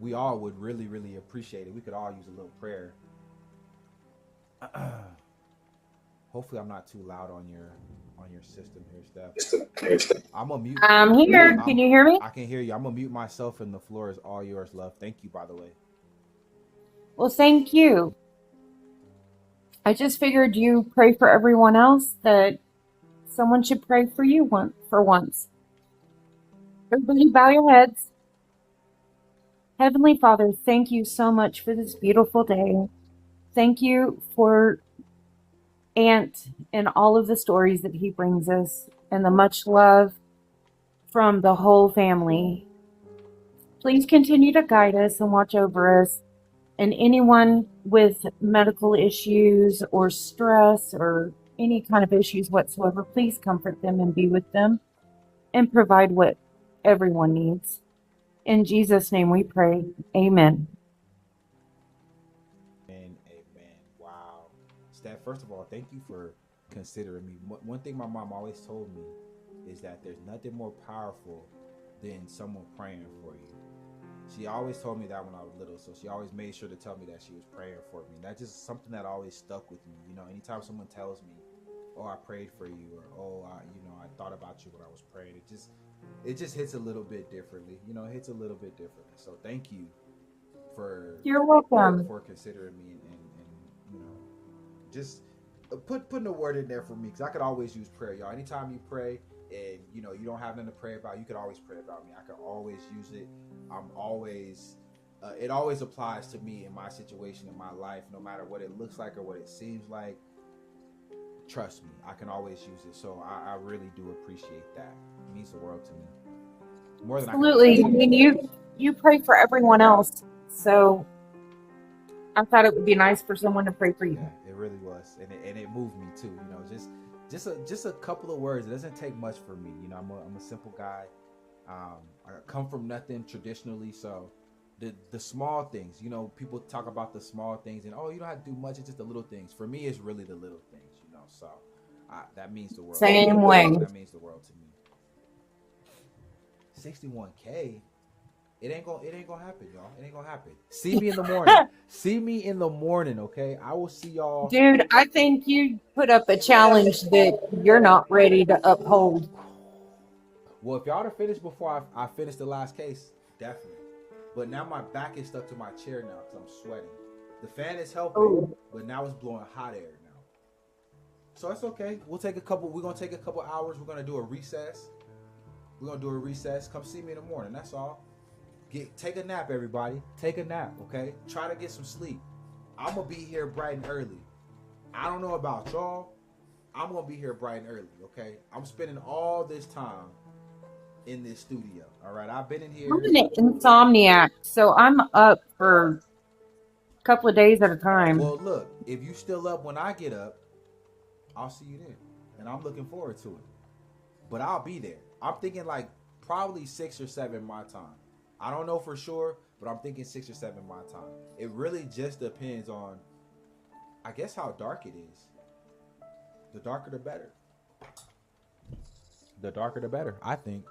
we all would really, really appreciate it. We could all use a little prayer. Hopefully I'm not too loud on your system here, Steph. I'm gonna mute. I'm here. Can you hear me? I can hear you. I'm gonna mute myself, and the floor is all yours, love. Thank you, by the way. Well, thank you. I just figured you pray for everyone else, that someone should pray for you once. Everybody bow your heads. Heavenly Father, thank you so much for this beautiful day. Thank you for Ant and all of the stories that he brings us, and the much love from the whole family. Please continue to guide us and watch over us. And anyone with medical issues or stress or any kind of issues whatsoever, please comfort them and be with them and provide what everyone needs. In Jesus' name we pray. Amen. Amen. Wow. Steph, first of all, thank you for considering me. One thing my mom always told me is that there's nothing more powerful than someone praying for you. She always told me that when I was little, so she always made sure to tell me that she was praying for me. That's just something that always stuck with me. You know, anytime someone tells me, "Oh, I prayed for you," or "Oh, I thought about you when I was praying," it just hits a little bit differently. You know, it hits a little bit differently. So thank you for You're welcome. for considering me and you know, just putting a word in there for me, because I could always use prayer, y'all. Anytime you pray and you know you don't have nothing to pray about, you could always pray about me. I could always use it. I'm always it always applies to me in my situation in my life, no matter what it looks like or what it seems like. Trust me, I can always use it. So I really do appreciate that. It means the world to me, more than I can Absolutely. I say. mean, you pray for everyone else, so I thought it would be nice for someone to pray for you. Yeah, it really was, and it moved me too. You know, just a couple of words. It doesn't take much for me. You know, I'm a simple guy. I come from nothing traditionally, so the small things. You know, people talk about the small things, and oh, you don't have to do much. It's just the little things. For me, it's really the little things. You know, so that means the world. Same way. That means the world to me. 61K. It ain't gonna happen, y'all. It ain't gonna happen. See me in the morning. See me in the morning, okay? I will see y'all. Dude, I think you put up a challenge that you're not ready to uphold. Well, if y'all to finish before I finish the last case, definitely. But now my back is stuck to my chair now because I'm sweating. The fan is helping, but now it's blowing hot air now. So it's okay. We're gonna take a couple hours. We're gonna do a recess. Come see me in the morning. That's all. Take a nap, everybody. Take a nap, okay? Try to get some sleep. I'm gonna be here bright and early. I don't know about y'all. I'm gonna be here bright and early, okay? I'm spending all this time in this studio. All right, I've been in here. I'm an insomniac, so I'm up for a couple of days at a time. Well, look, if you still up when I get up, I'll see you then, and I'm looking forward to it. But I'll be there. I'm thinking like probably 6 or 7 my time. I don't know for sure, but I'm thinking 6 or 7 my time. It really just depends on, I guess, how dark it is. The darker the better. The darker the better, I think.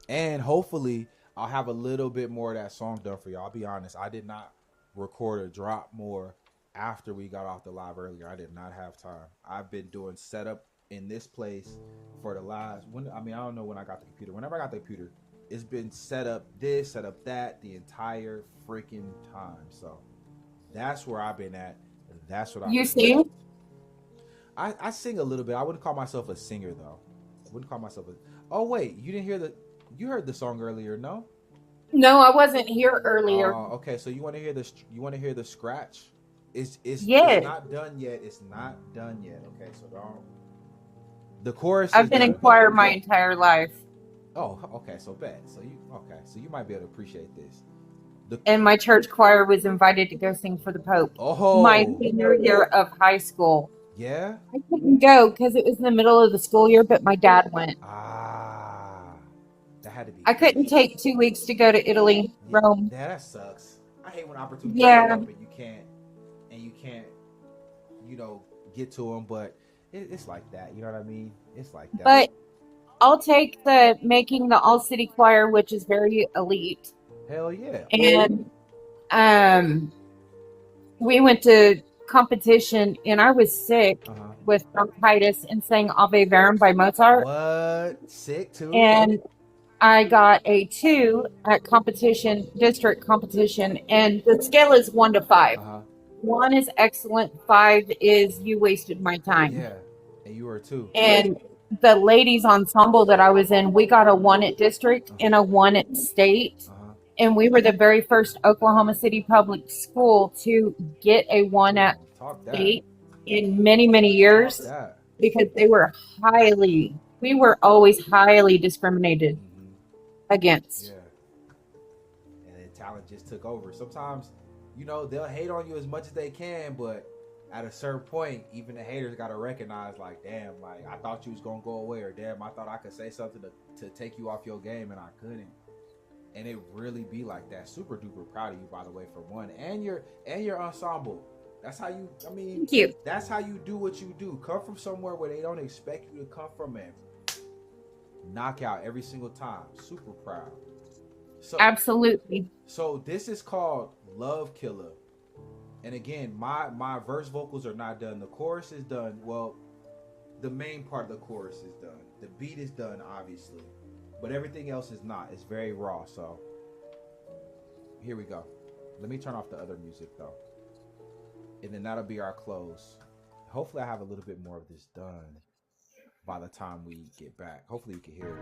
And hopefully I'll have a little bit more of that song done for y'all. I'll be honest, I did not record or drop more after we got off the live earlier. I did not have time. I've been doing setup in this place for the last, I don't know when I got the computer. Whenever I got the computer, it's been set up this, set up that the entire freaking time. So that's where I've been at. That's what You sing? I sing a little bit. I wouldn't call myself a singer though. I wouldn't call myself a. Oh wait, you heard the song earlier? No. No, I wasn't here earlier. Okay. So you want to hear the scratch? It's not done yet. It's not done yet. Okay. So don't. The chorus. I've been in choir my entire life. Oh, okay. So bad. So you might be able to appreciate this. And my church choir was invited to go sing for the Pope. Oh. My senior year of high school. Yeah. I couldn't go because it was in the middle of the school year, but my dad went. That had to be. I couldn't take 2 weeks to go to Italy, Rome. Yeah, that sucks. I hate when opportunities come up and you can't, get to them. But it's like that. You know what I mean? It's like that. But I'll take the making the all city choir, which is very elite. Hell yeah. And we went to competition and I was sick with bronchitis and sang Ave Verum by Mozart. What? Sick too? And I got a 2 at district competition, and the scale is 1 to 5. 1 is excellent, 5 is you wasted my time. Yeah, and you were 2. And the ladies ensemble that I was in, we got a 1 at district and a 1 at state. And we were the very first Oklahoma City public school to get a 1 at state in many, many years because we were always highly discriminated against. Yeah. And then talent just took over. Sometimes, they'll hate on you as much as they can, but at a certain point, even the haters got to recognize, like, damn, like, I thought you was going to go away, or damn, I thought I could say something to take you off your game, and I couldn't. And it really be like that. Super duper proud of you, by the way, for one, and your ensemble. That's how you. Thank you. That's how you do what you do. Come from somewhere where they don't expect you to come from, and knock out every single time. Super proud. So, absolutely. So this is called Love Killer, and again, my verse vocals are not done. The chorus is done. Well, the main part of the chorus is done. The beat is done, obviously. But everything else is not. It's very raw. So here we go. Let me turn off the other music though. And then that'll be our close. hopefully I have a little bit more of this done by the time we get back. Hopefully you can hear it.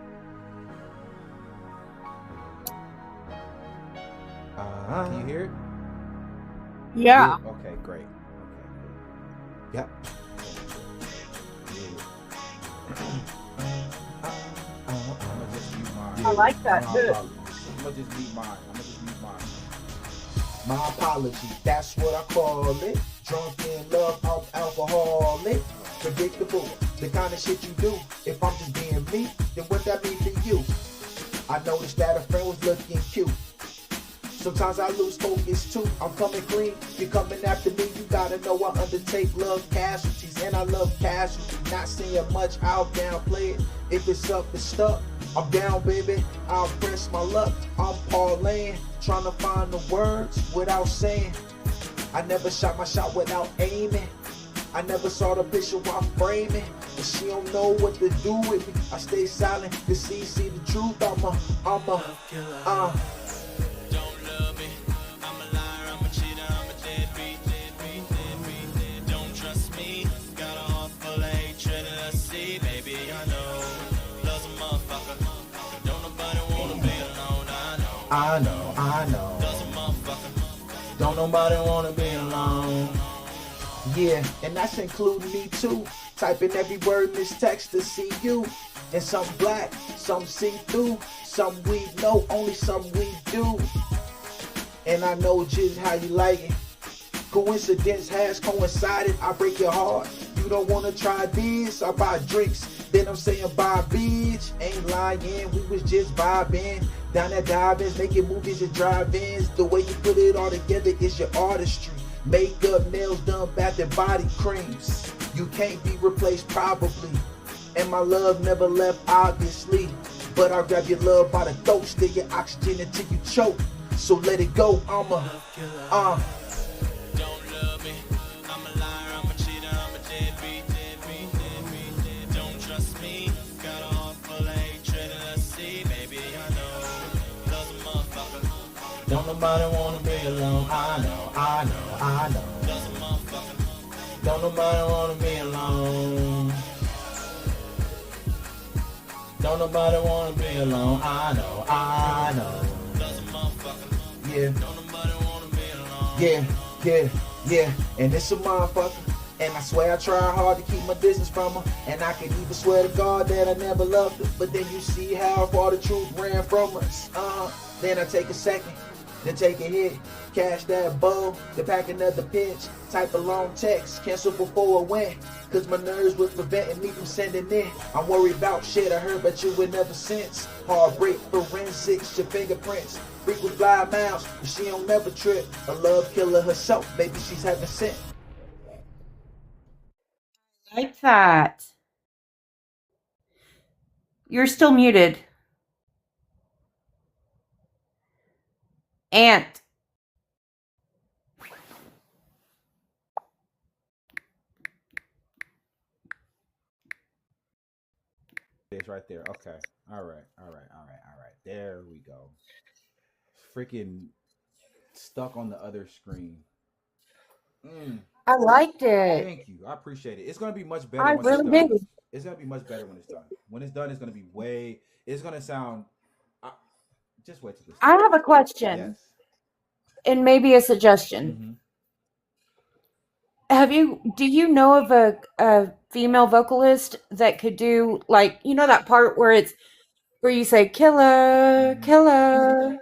Can you hear it? Yeah. Good? Okay, great. Okay, good. Yep. I'm gonna just mute mine. I like that too. I'm gonna just mute mine. My apology, that's what I call it. Drunk in love, I'm alcoholic. Predictable, the kind of shit you do. If I'm just being me, then what that mean for you? I noticed that a friend was looking cute. Sometimes I lose focus too. I'm coming clean, you're coming after me. You gotta know I undertake love casualties, and I love casualties. Not saying much, I'll downplay it. If it's up, it's stuck. I'm down, baby. I'll press my luck. I'm parlaying, trying to find the words without saying. I never shot my shot without aiming. I never saw the picture while framing. But she don't know what to do with me. I stay silent to see the truth. I'm a I know. Don't nobody wanna be alone. Yeah, and that's including me too. Typing every word in this text to see you. And some black, some see-through, some we know, only some we do. And I know just how you like it. Coincidence has coincided, I break your heart. You don't wanna try this, I buy drinks. Then I'm saying bye bitch, ain't lying, we was just vibing. Down at dive-ins, making movies and drive-ins. The way you put it all together is your artistry. Makeup, nails done, bath and body creams. You can't be replaced probably. And my love never left obviously. But I'll grab your love by the throat, steal your oxygen until you choke. So let it go, I'm a Don't nobody wanna be alone. I know. Don't nobody wanna be alone. Don't nobody wanna be alone. I know. Yeah. And it's a motherfucker. And I swear I try hard to keep my distance from her. And I can even swear to God that I never loved her. But then you see how far the truth ran from us. Then I take a second. Then take a hit, cash that bowl, then pack another pinch, type a long text, cancel before it went, cause my nerves was preventing me from sending it. I'm worried about shit I heard about you in ever since. Heartbreak forensics, your fingerprints, frequent fly miles, but she don't never trip. A love killer herself, maybe she's having sin. Like that. You're still muted. Ant. It's right there. Okay. All right. There we go. Freaking stuck on the other screen. I liked it. Thank you. I appreciate it. It's gonna be much better I when it's really done. did. It's gonna be much better when it's done. When it's done, it's gonna be way. It's gonna sound. I, just wait till this. I have a question. Yes. And maybe a suggestion. Do you know of a female vocalist that could do, like, you know that part where you say killer, killer,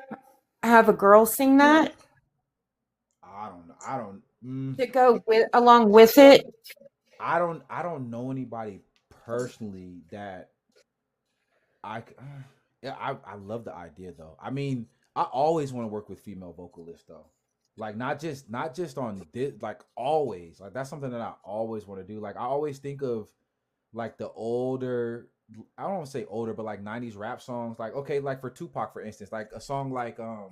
have a girl sing that I don't know. I don't. to go along with it? I don't know anybody personally that yeah, I love the idea though. I mean, I always want to work with female vocalists though. Like not just on this, like always. Like that's something that I always want to do. Like I always think of like the older, I don't want to say older, but like 90s rap songs. Like okay, like for Tupac for instance, like a song like Holla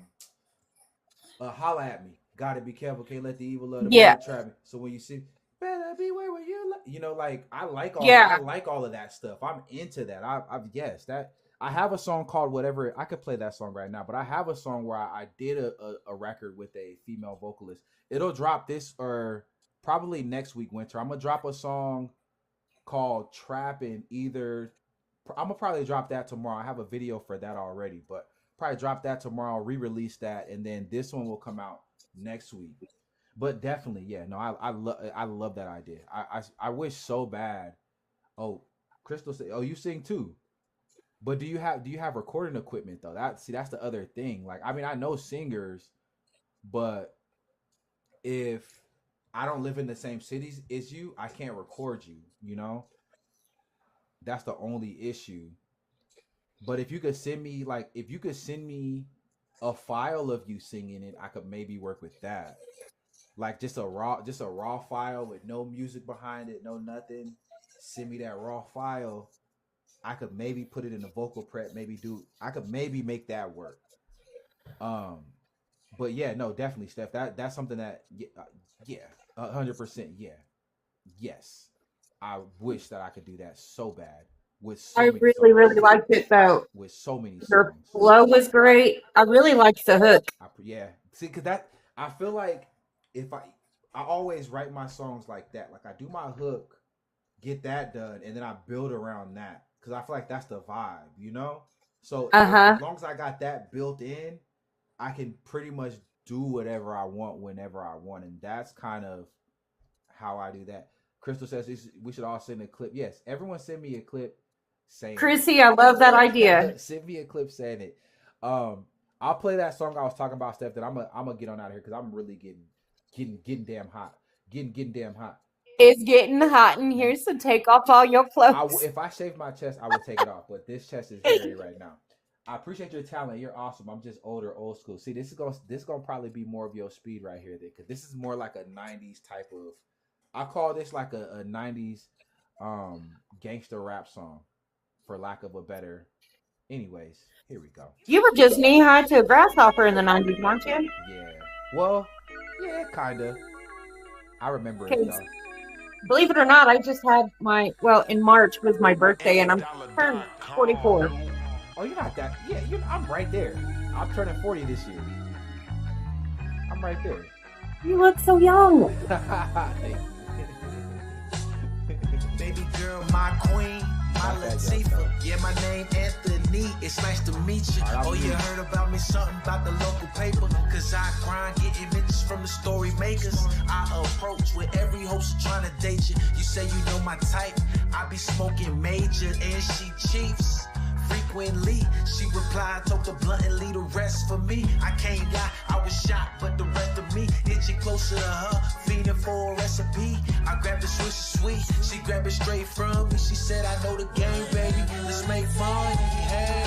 at Me. Gotta be careful, can't let the evil of the Yeah. money trap me. So when you see better beware where you know, like I like all of that stuff. I'm into that. I've yes, that I have a song called whatever. I could play that song right now, but I have a song where I did a record with a female vocalist. It'll drop this or probably next week, Winter. I'm gonna drop a song called Trappin'. I'm gonna probably drop that tomorrow. I have a video for that already, but probably drop that tomorrow, re-release that, and then this one will come out next week. But definitely, yeah, no, I love that idea. I wish so bad. Oh, Crystal said, "Oh, you sing too." But do you have recording equipment though? That's the other thing. Like, I mean, I know singers, but if I don't live in the same cities as you, I can't record you, you know? That's the only issue. But if you could send me a file of you singing it, I could maybe work with that. Like just a raw file with no music behind it, no nothing. Send me that raw file. I could maybe put it in the vocal prep, I could maybe make that work. Um but yeah, no, definitely, Steph. That's something that yeah, 100%, yeah. Yes. I wish that I could do that so bad with so I many really, songs. really liked it though. With so many Your songs. flow was great. I really liked the hook. Yeah. See, cause I feel like if I always write my songs like that. Like I do my hook, get that done, and then I build around that. Cause I feel like that's the vibe, you know? So as long as I got that built in, I can pretty much do whatever I want whenever I want. And that's kind of how I do that. Crystal says we should all send a clip. Yes, everyone send me a clip saying Chrissy, I love that idea. send me a clip saying it. I'll play that song I was talking about, Steph, that I'm gonna get on out of here because I'm really getting damn hot. Getting damn hot. It's getting hot in here, so take off all your clothes. If I shave my chest, I would take it off, but this chest is hairy right now. I appreciate your talent. You're awesome. I'm just old school. See, this is gonna probably be more of your speed right here, because this is more like a '90s type of. I call this like a '90s gangster rap song, for lack of a better. Anyways, here we go. You were just knee high to a grasshopper in the 90s, weren't you? Yeah. Well, yeah, kinda. I remember it though. Believe it or not, I just had in March was my birthday, and I'm turned 44. Oh, you're not that. Yeah, I'm right there. I'm turning 40 this year. I'm right there. You look so young. Baby girl, my queen, my Latifah. Yeah, my name Anthony. It's nice to meet you. Oh, you heard about me, something about the local paper? Cause I grind, get images from the story makers. I approach with every host trying to date you. You say you know my type. I be smoking major and she chiefs. Frequently, she replied, took the blunt and leave the rest for me. I can't lie, I was shocked, but the rest of me itching closer to her, feeding for a recipe. I grabbed the Swiss sweet, she grabbed it straight from me. She said, I know the game, baby, let's make fun. Hey.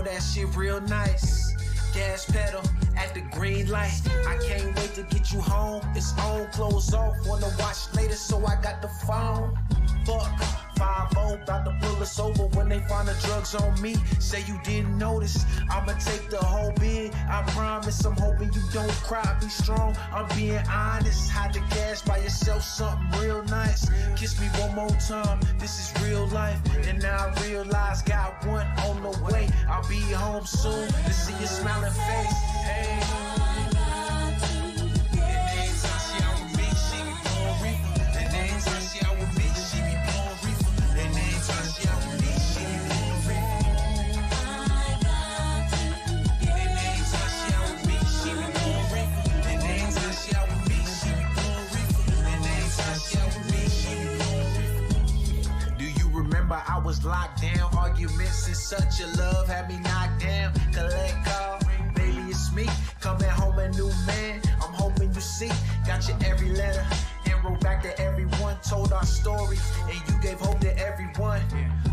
That shit real nice. Gas pedal at the green light. I can't wait to get you home. It's on, clothes off. Wanna watch later, so I got the phone. Fuck, 5-0, about to pull us over when they find the drugs on me. Say you didn't notice, I'ma take the whole bid. I promise, I'm hoping you don't cry. Be strong, I'm being honest. Hide the gas by yourself, something real nice. Kiss me one more time, this is real life. And now I realize, got one on the way. I'll be home soon to see your smiling face. Hey. I was locked down, arguments and such a love had me knocked down. Collect call, baby, it's me. Coming home a new man, I'm hoping you see. Got your every letter and wrote back to everyone. Told our story and you gave hope to everyone.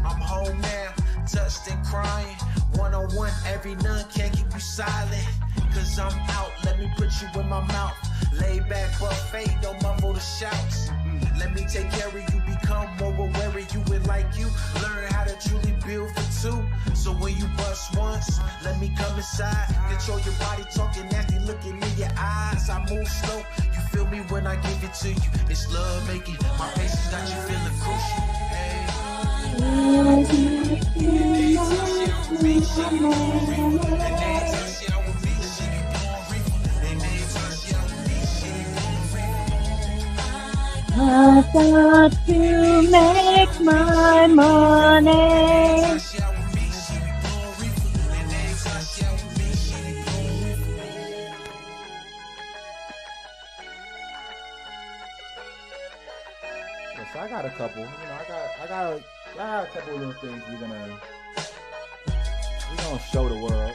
I'm home now, touched and crying. One-on-one, every none can't keep you silent. Cause I'm out, let me put you in my mouth. Lay back buffet, don't muffle the shouts. Let me take care of you, become more aware of you and like you. Learn how to truly build for two. So when you bust once, let me come inside. Control your body, talking nasty, looking in your eyes. I move slow, you feel me when I give it to you. It's love making, my patience got you feeling crucial. Hey. I got to make my money. Yes, I got a couple. You know, I got a couple of little things we're gonna show the world.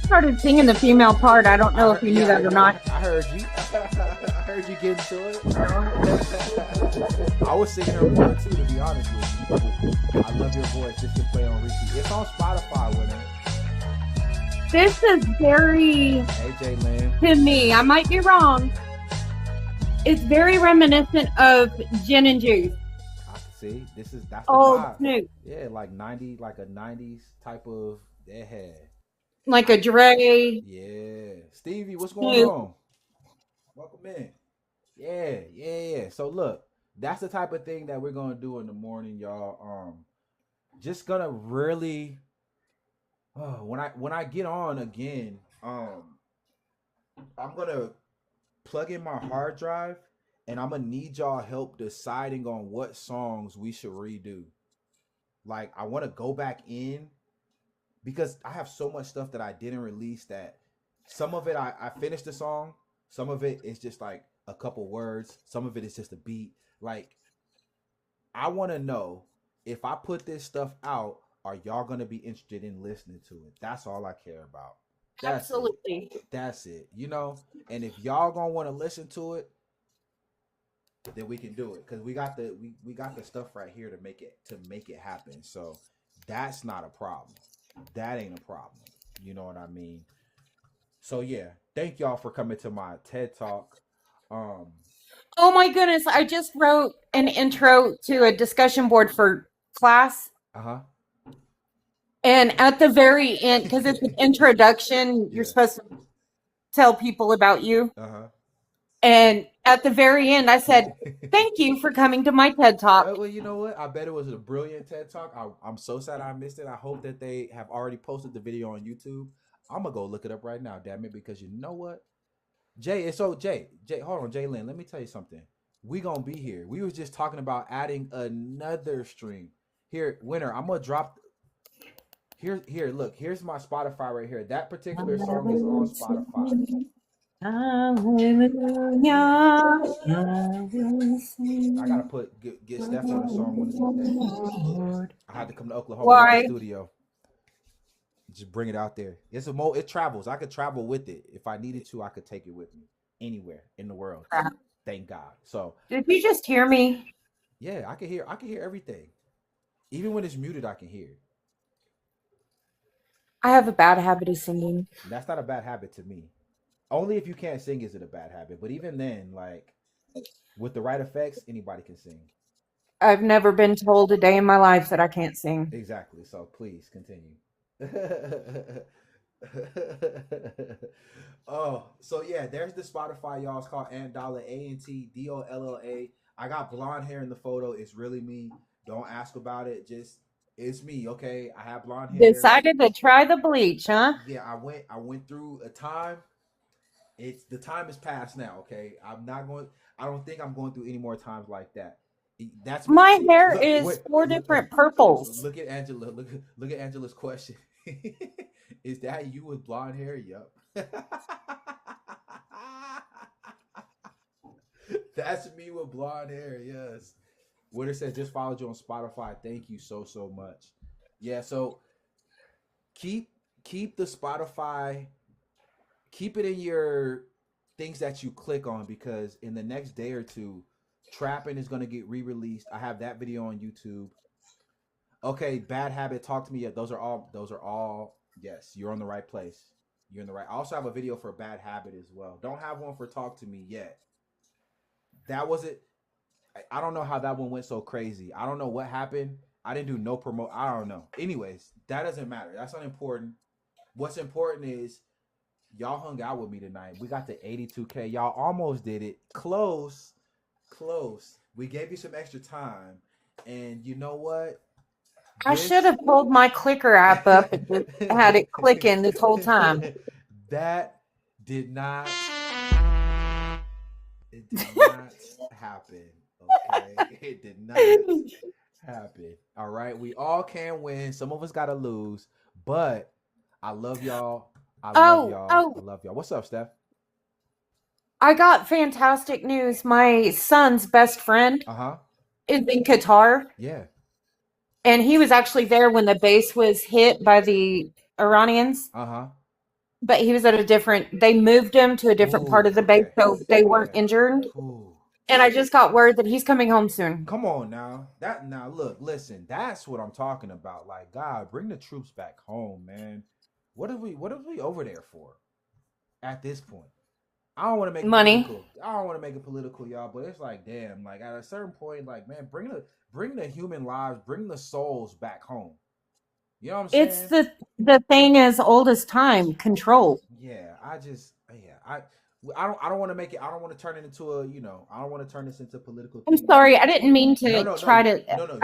Started singing the female part. I don't know if you knew that or not. I heard you. I heard you get into it. I was singing her part too, to be honest with you. I love your voice. This can play on repeat. It's on Spotify with her. This is very, AJ Lynn. to me, I might be wrong. It's very reminiscent of Gin and Juice. I see. That's the Oh, vibe. Snoop. Yeah, like a 90s type of head. Like a Dre. Yeah. Stevie, what's going Snoop. on? Welcome in. Yeah. So look, that's the type of thing that we're gonna do in the morning, y'all. Just gonna really when I get on again, I'm gonna plug in my hard drive and I'm gonna need y'all help deciding on what songs we should redo. Like, I want to go back in because I have so much stuff that I didn't release that some of it I finished the song, some of it is just like a couple words, some of it is just a beat. Like, I want to know if I put this stuff out, are y'all going to be interested in listening to it? That's all I care about. Absolutely. That's it. You know, and if y'all going to want to listen to it, then we can do it because we got the stuff right here to make it happen. So that's not a problem. That ain't a problem. You know what I mean? So yeah, thank y'all for coming to my TED Talk. Oh my goodness, I just wrote an intro to a discussion board for class. Uh-huh. And at the very end, because it's an introduction, you're supposed to tell people about you. Uh-huh. And at the very end, I said, thank you for coming to my TED Talk. Well, you know what? I bet it was a brilliant TED Talk. I'm so sad I missed it. I hope that they have already posted the video on YouTube. I'm going to go look it up right now, damn it, because you know what? Jay, hold on, Jay Lynn, let me tell you something. We going to be here. We was just talking about adding another stream. Here, Winner, I'm going to drop... Here, look, here's my Spotify right here. That particular song is on Spotify. Hallelujah. I gotta get Steph on the song one of these days. I had to come to Oklahoma Why? to the studio. Just bring it out there. It travels. I could travel with it. If I needed to, I could take it with me anywhere in the world. Thank God. So did you just hear me? Yeah, I can hear everything. Even when it's muted, I can hear. I have a bad habit of singing. That's not a bad habit to me. Only if you can't sing is it a bad habit. But even then, like, with the right effects, anybody can sing. I've never been told a day in my life that I can't sing. Exactly. So please continue. Oh, so yeah, there's the Spotify, y'all. It's called Ant Dolla, ANTDOLLA. I got blonde hair in the photo. It's really me. Don't ask about it. Just, it's me, okay? I have blonde hair. Decided to try the bleach, huh? Yeah, I went through a time. The time is past now, okay? I don't think I'm going through any more times like that. That's my hair is four different purples. Look at Angela. Look at Angela's question. Is that you with blonde hair? Yup. That's me with blonde hair. Yes. Winter said just followed you on Spotify. Thank you so much. Yeah. So keep the Spotify. Keep it in your things that you click on, because in the next day or two, Trapping is going to get re-released. I have that video on YouTube. Okay, Bad Habit, Talk to Me. Yeah, those are all. Yes, you're on the right place. You're in the right. I also have a video for Bad Habit as well. Don't have one for Talk to Me yet. That was it. I don't know how that one went so crazy. I don't know what happened. I didn't do no promote. I don't know. Anyways, that doesn't matter. That's unimportant. What's important is y'all hung out with me tonight. We got to 82K. Y'all almost did it. Close. Close. We gave you some extra time. And you know what? I should have pulled my clicker app up and had it clicking this whole time. That did not. It did not happen. Okay, it did not happen. All right, we all can win. Some of us gotta lose, but I love y'all. I love y'all. I love y'all. What's up, Steph? I got fantastic news. My son's best friend is in Qatar. Yeah. And he was actually there when the base was hit by the Iranians. But he was at they moved him to a different part of the base, so they weren't injured. And I just got word that he's coming home soon. Come on now. Look, listen, that's what I'm talking about. Like, God, bring the troops back home, man. What are we over there for at this point? I don't want to make money. I don't want to make it political, y'all, but it's like, damn, like at a certain point, like, man, bring the human lives, bring the souls back home. You know what I'm saying? It's the thing as old as time, control. Yeah, I don't want to make it. I don't want to turn it into a, I don't want to turn this into political. I'm sorry, I didn't mean to try to. No,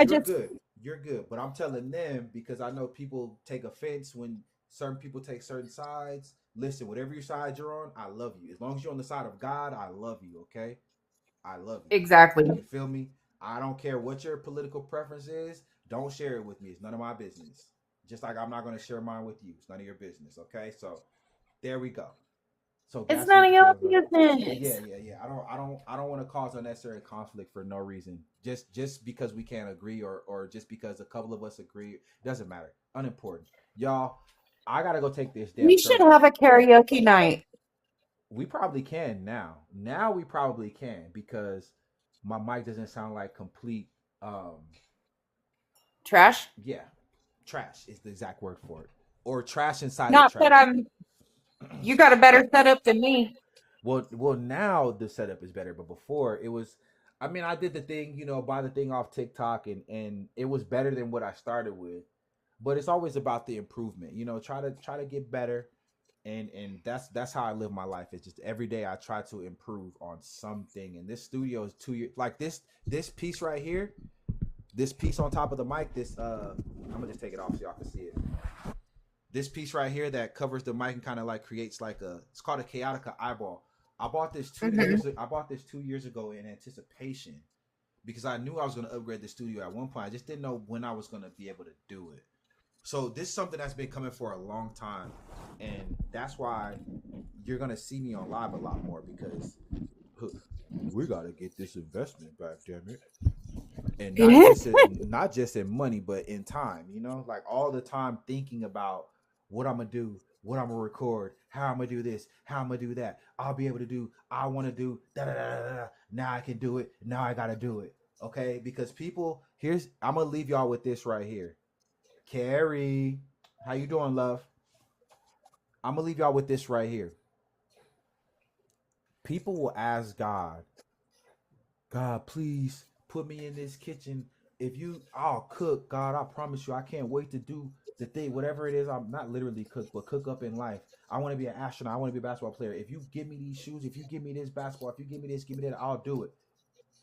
you're good. But I'm telling them because I know people take offense when certain people take certain sides. Listen, whatever your side you're on, I love you. As long as you're on the side of God, I love you. Okay, I love you. Exactly. You feel me? I don't care what your political preference is. Don't share it with me. It's none of my business. Just like I'm not going to share mine with you. It's none of your business. Okay, so there we go. So it's none of your business. Yeah. I don't want to cause unnecessary conflict for no reason. Just because we can't agree or just because a couple of us agree, doesn't matter. Unimportant. Y'all, I gotta go take this. We should have a karaoke night. We probably can now. Now we probably can because my mic doesn't sound like complete trash. Yeah, trash is the exact word for it. Or trash inside. Not the trash. that you got a better setup than me. Well, now the setup is better, but before it was. I mean, I did the thing, buy the thing off TikTok, and it was better than what I started with. But it's always about the improvement, try to get better. And that's how I live my life. It's just every day I try to improve on something. And this studio is 2 years, like this piece right here, this piece on top of the mic, I'm gonna just take it off so y'all can see it. This piece right here that covers the mic and kind of like creates it's called a Chaotica eyeball. I bought this 2 years. I bought this 2 years ago in anticipation because I knew I was gonna upgrade the studio at one point. I just didn't know when I was gonna be able to do it. So this is something that's been coming for a long time, and that's why you're gonna see me on live a lot more because we gotta get this investment back, damn it. And not just in money, but in time. Like all the time thinking about what I'm gonna do, what I'm gonna record, how I'm gonna do this, how I'm gonna do that. I'll be able to do. I want to do. Da da da da da. Now I can do it. Now I gotta do it. Okay, because I'm gonna leave y'all with this right here. Carrie, how you doing, love? I'm gonna leave y'all with this right here. People will ask God, please put me in this kitchen. I'll cook, God, I promise you, I can't wait to do the thing, whatever it is. I'm not literally cook, but cook up in life. I want to be an astronaut. I want to be a basketball player. If you give me these shoes, if you give me this basketball, if you give me this, give me that, I'll do it.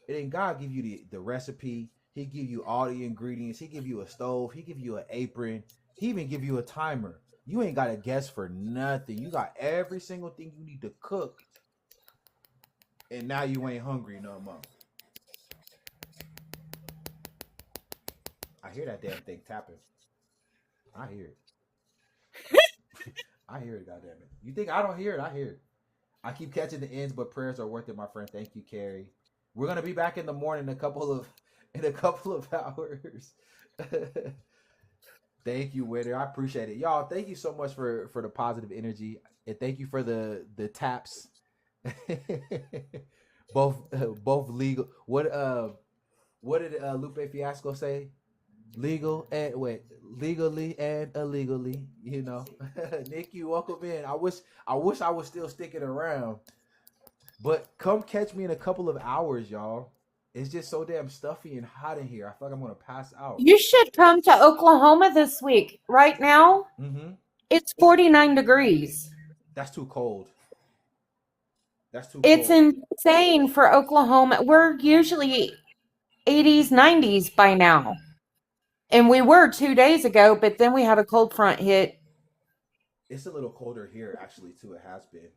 And then God give you the recipe. He give you all the ingredients. He give you a stove. He give you an apron. He even give you a timer. You ain't got to guess for nothing. You got every single thing you need to cook. And now you ain't hungry no more. I hear that damn thing tapping. I hear it. I hear it, goddammit. You think I don't hear it? I hear it. I keep catching the ends, but prayers are worth it, my friend. Thank you, Carrie. We're gonna be back in the morning in a couple of hours. Thank you, Witter. I appreciate it. Y'all, thank you so much for the positive energy. And thank you for the taps. both legal. What did Lupe Fiasco say? Legally and illegally, Nick, you welcome in. I wish I was still sticking around. But come catch me in a couple of hours, y'all. It's just so damn stuffy and hot in here. I feel like I'm gonna pass out. You should come to Oklahoma this week. Right now, it's 49 degrees. That's too cold. That's too It's cold. insane for Oklahoma. We're usually 80s, 90s by now. And we were 2 days ago, but then we had a cold front hit. It's a little colder here, actually, too. It has been.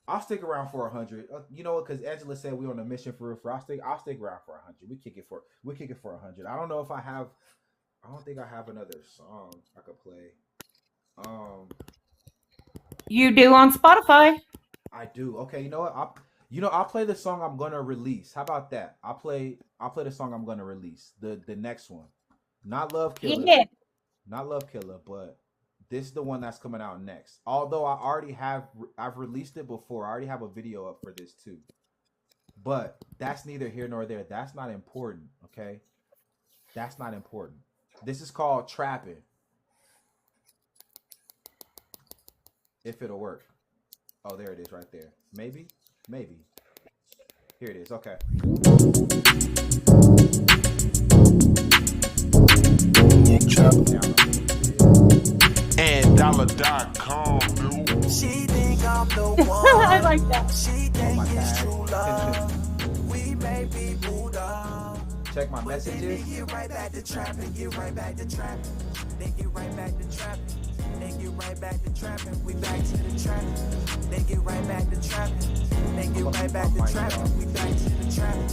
I'll stick around for 100. You know what? Because Angela said we on a mission for. I'll stick around for 100. We kick it for 100. I don't know if I have. I don't think I have another song I could play. You do on Spotify. I do. Okay, you know what? I'll play the song I'm gonna release. How about that? I'll play the song I'm gonna release. The next one. Not Love Killer. Yeah. Not Love Killer, but this is the one that's coming out next. Although I've released it before. I already have a video up for this too. But that's neither here nor there. That's not important, okay? That's not important. This is called Trapping. If it'll work. Oh, there it is right there. Maybe. Here it is. Okay. And dollar.com, dude. She think I'm the one. I like that. She think it's true love. We may be Buddha. Check my messages. Get right back to trapping. Get right back to trapping. Then get right back to trapping. Then get right back to trapping. We back to the trapping. Then get right back to trapping. Then get right back to trapping. We back to the trapping.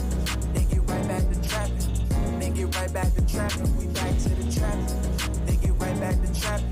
Then get right back to trapping. Then get right back to trapping. We back to the trapping. Then get right back to trapping.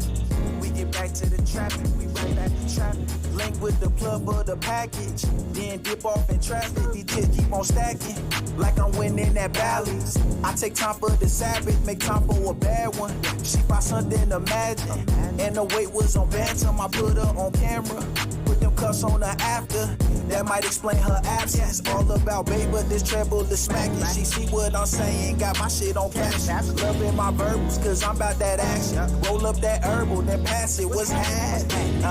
We get back to the trapping. We right back to trapping. Link with the plug of the package. Then dip off in traffic. These chips keep on stacking. Like I'm winning at Bally's. I take time for the savage. Make time for a bad one. She found something to imagine. And the weight was on bantam. I put her on camera. Put them cuffs on her after. That might explain her absence. All about babe, but this treble is smacking. She see what I'm saying. Got my shit on passion. Loving my verbals, cause I'm about that action. Roll up that herbal, then pass it. What's happening?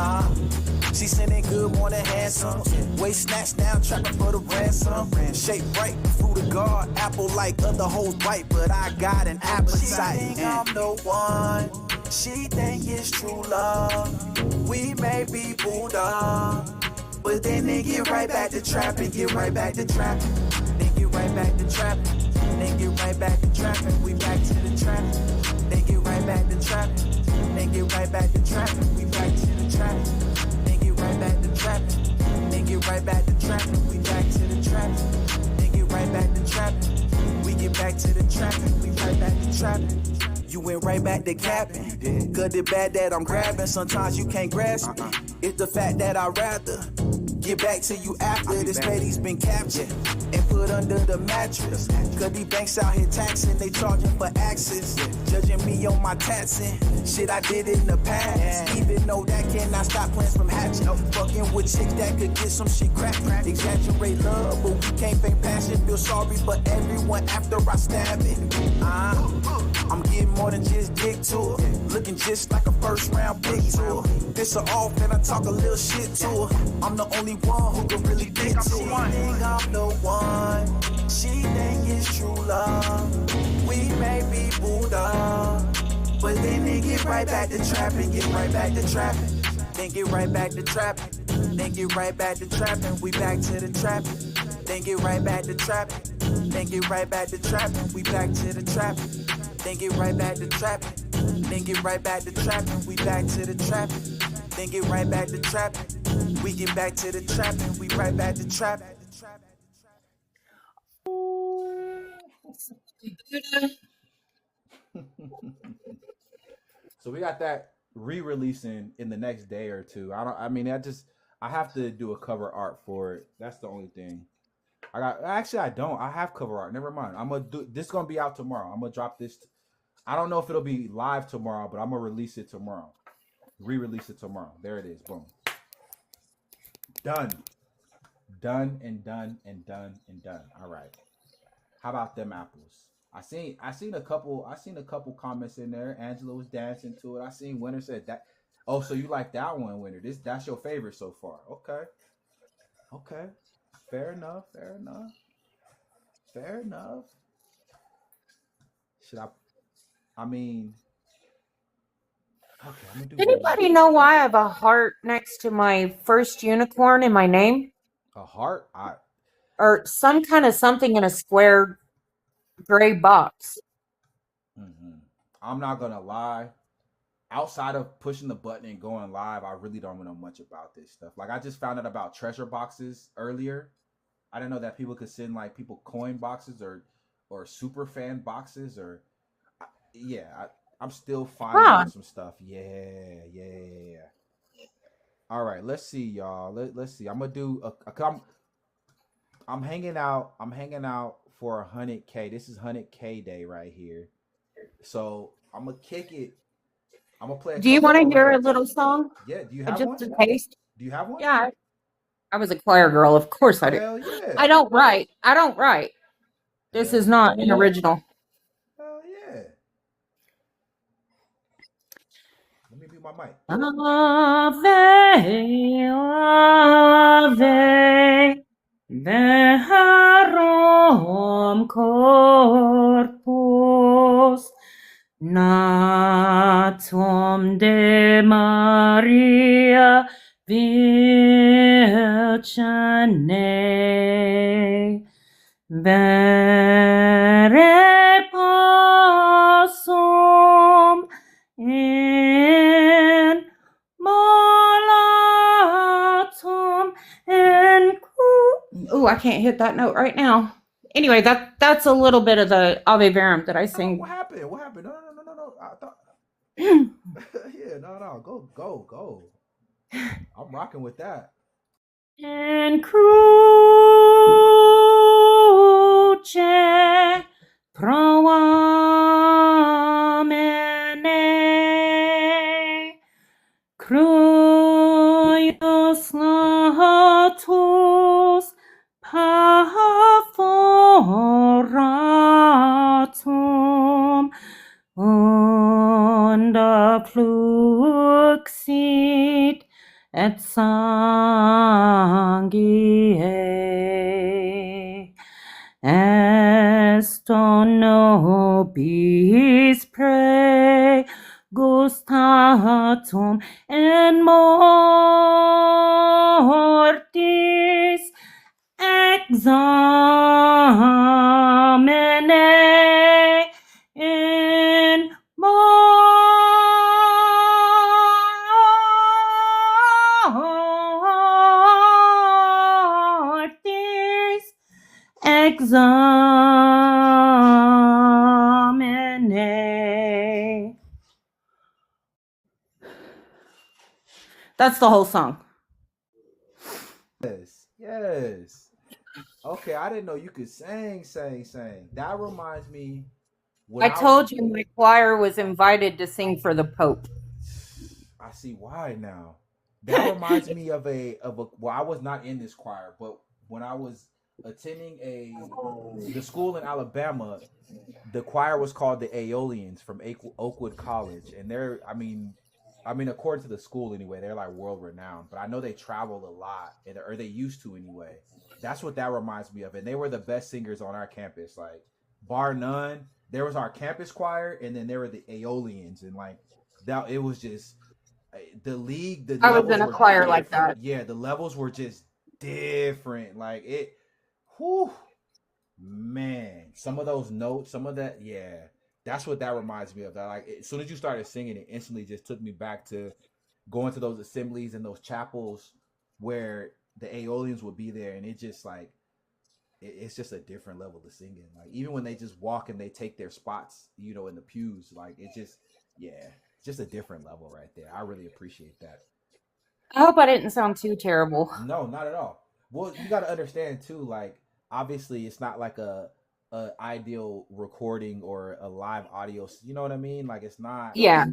She sending good morning handsome. Waist snatched down, trapping for the ransom. Shape right, fruit of God. Apple like other hoes bite, but I got an appetite. She think I'm the one. She think it's true love. We may be Buddha, but then they get right back to trapping. Get right back to trapping. Then get right back to trapping. Then get right back to trapping. We back to the trapping. Then get right back to trapping. Then get right back to trapping. We back to the trapping. Then get right back to trapping. Then get right back to trapping. We back to the trapping. Then get right back to trapping. We get back to the trapping. We right back to trapping. You went right back to capping. Good or bad that I'm grabbing. Sometimes you can't grasp it. It's the fact that I'd rather get back to you after this lady's been captured and put under the mattress. Cause these banks out here taxing, they charging for access. Judging me on my taxing, shit I did in the past. Even though that cannot stop plans from hatching. Fucking with chicks that could get some shit cracked. Exaggerate love, but we can't fake passion. Feel sorry for everyone after I stab it. I'm getting more than just dick to her. Looking just like a first round pick to her. This her off and I talk a little shit to her. I'm the only one who can really get to her. She think I'm the one. She think it's true love. We may be Buddha, but then they get right back to trapping. Get right back to trapping. Then get right back to trapping. Then get right back to trapping. We back to the trapping. Then get right back to trapping. Then get right back to trapping. We back to the trapping. Then get right back to trapping. Then get right back to trapping. We back to the trapping. Then get right back to trapping. We get back to the trapping. We right back to trapping. So we got that re-releasing in the next day or two. I have to do a cover art for it. That's the only thing. I don't. I have cover art. Never mind. I'm gonna do this. Gonna be out tomorrow. I'm gonna drop this. I don't know if it'll be live tomorrow, but I'm gonna release it tomorrow. Re-release it tomorrow. There it is. Boom. Done. Done and done and done and done. All right. How about them apples? I seen a couple comments in there. Angela was dancing to it. I seen Winter said that. Oh, so you like that one, Winter? That's your favorite so far. Okay. Fair enough. Fair enough. Should I mean, okay, I'm gonna do one. Anybody know why I have a heart next to my first unicorn in my name? A heart. Or some kind of something in a square gray box? Mhm. I'm not gonna lie. Outside of pushing the button and going live, I really don't know much about this stuff. Like, I just found out about treasure boxes earlier. I didn't know that people could send like people coin boxes or super fan boxes or yeah. I'm still finding Huh. out some stuff. Yeah. All right, let's see, y'all. Let's see. I'm gonna do I'm hanging out. I'm hanging out for 100K. This is 100K day right here. So I'm gonna kick it. I'm gonna play a Do you couple want to more hear a records. little song? Yeah. Do you have Just one? a taste? Do you have one? Yeah, I was a choir girl. Of course I do. Hell yeah. I don't write. This is not an original. Hell yeah. Let me mute my mic. Ave, verum corpus natum de Maria Virgine vere possum in malatum in oh, I can't hit that note right now. Anyway, that's a little bit of the Ave Verum that I sing. What happened? What happened? No. I thought. Yeah, no. Go. I'm rocking with that. In cruce proamene cruius natus perforatum unda fluxit et sanguine esto nobis pregustatum in mortis examine in mortis examine. That's the whole song. Yes. Okay, I didn't know you could sing. That reminds me. I told you my choir was invited to sing for the Pope. I see why now. That reminds me of a. Well, I was not in this choir, but when I was attending the school in Alabama, the choir was called the Aeolians from Oakwood College, and they're, I mean, according to the school anyway, they're like world renowned. But I know they traveled a lot, or they used to anyway. That's what that reminds me of, and they were the best singers on our campus, like bar none. There was our campus choir, and then there were the Aeolians, and like that, it was just the league. I was in a choir like that. Yeah, the levels were just different. Like it, whew, man. Some of those notes, some of that, yeah. That's what that reminds me of. That like as soon as you started singing, it instantly just took me back to going to those assemblies and those chapels where the Aeolians would be there, and it just like it's just a different level of singing. Like even when they just walk and they take their spots, you know, in the pews, like it just, yeah, it's just a different level right there. I really appreciate that. I hope I didn't sound too terrible. No, not at all. Well, you got to understand too, like obviously it's not like a ideal recording or a live audio, you know what I mean? Like it's not, yeah,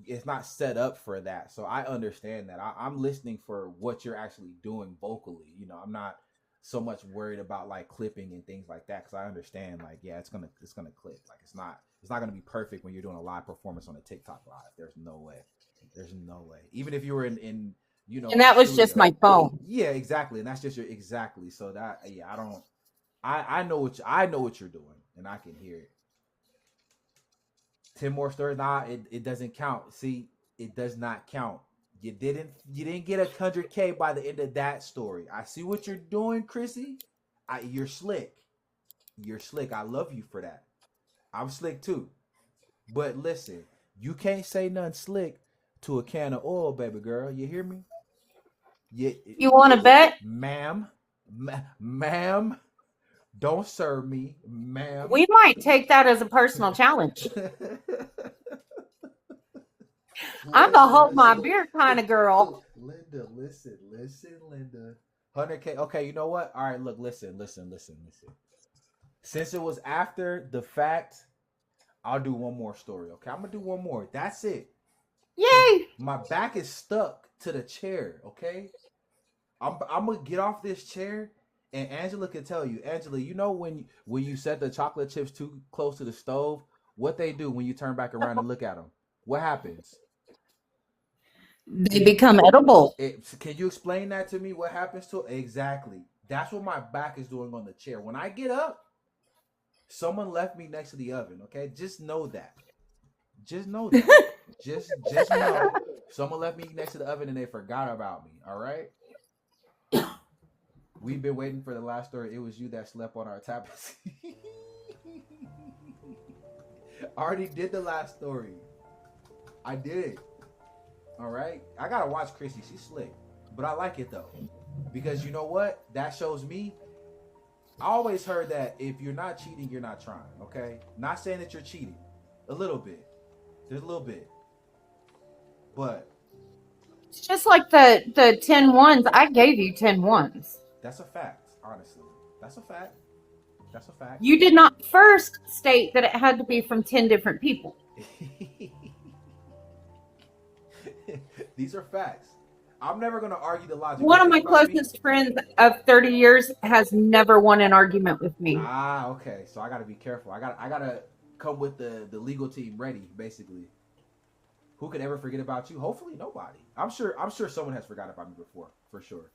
it's not set up for that. So I understand that. I'm listening for what you're actually doing vocally. You know, I'm not so much worried about like clipping and things like that, because I understand like, yeah, it's gonna clip. Like it's not gonna be perfect when you're doing a live performance on a TikTok live. There's no way. Even if you were in you know, and that was just my phone. Yeah, exactly. And that's just your exactly. So that, yeah, I know what you're doing, and I can hear it. 10 more stories. Nah, it doesn't count. See, it does not count. You didn't get 100K by the end of that story. I see what you're doing, Chrissy. You're slick. You're slick. I love you for that. I'm slick too. But listen, you can't say nothing slick to a can of oil, baby girl. You hear me? You want to bet? Ma'am, ma'am, don't serve me, ma'am. We might take that as a personal challenge. I'm a hold my beer kind of girl. Linda, listen, Linda. 100K. Okay, you know what? All right, look, listen. Since it was after the fact, I'll do one more story. Okay, I'm gonna do one more. That's it. Yay! My back is stuck to the chair. Okay, I'm gonna get off this chair, and Angela can tell you. Angela, you know when you set the chocolate chips too close to the stove, what they do when you turn back around and look at them? What happens? They become edible. Can you explain that to me? What happens to it? Exactly? That's what my back is doing on the chair. When I get up, someone left me next to the oven. Okay, just know that. Just know that. just know someone left me next to the oven and they forgot about me. All right. We've been waiting for the last story. It was you that slept on our tapestry. I already did the last story. I did it. All right. I gotta watch Chrissy. She's slick, but I like it though, because you know what? That shows me. I always heard that if you're not cheating, you're not trying. Okay. Not saying that you're cheating. A little bit. There's a little bit. But It's just like the 10 ones. I gave you 10 ones. that's a fact, honestly. That's a fact. That's a fact. You did not first state that it had to be from 10 different people. These are facts. I'm never going to argue the logic. One of my closest friends of 30 years has never won an argument with me. Ah, okay. So I got to be careful. I got to come with the legal team ready, basically. Who could ever forget about you? Hopefully nobody. I'm sure someone has forgot about me before, for sure.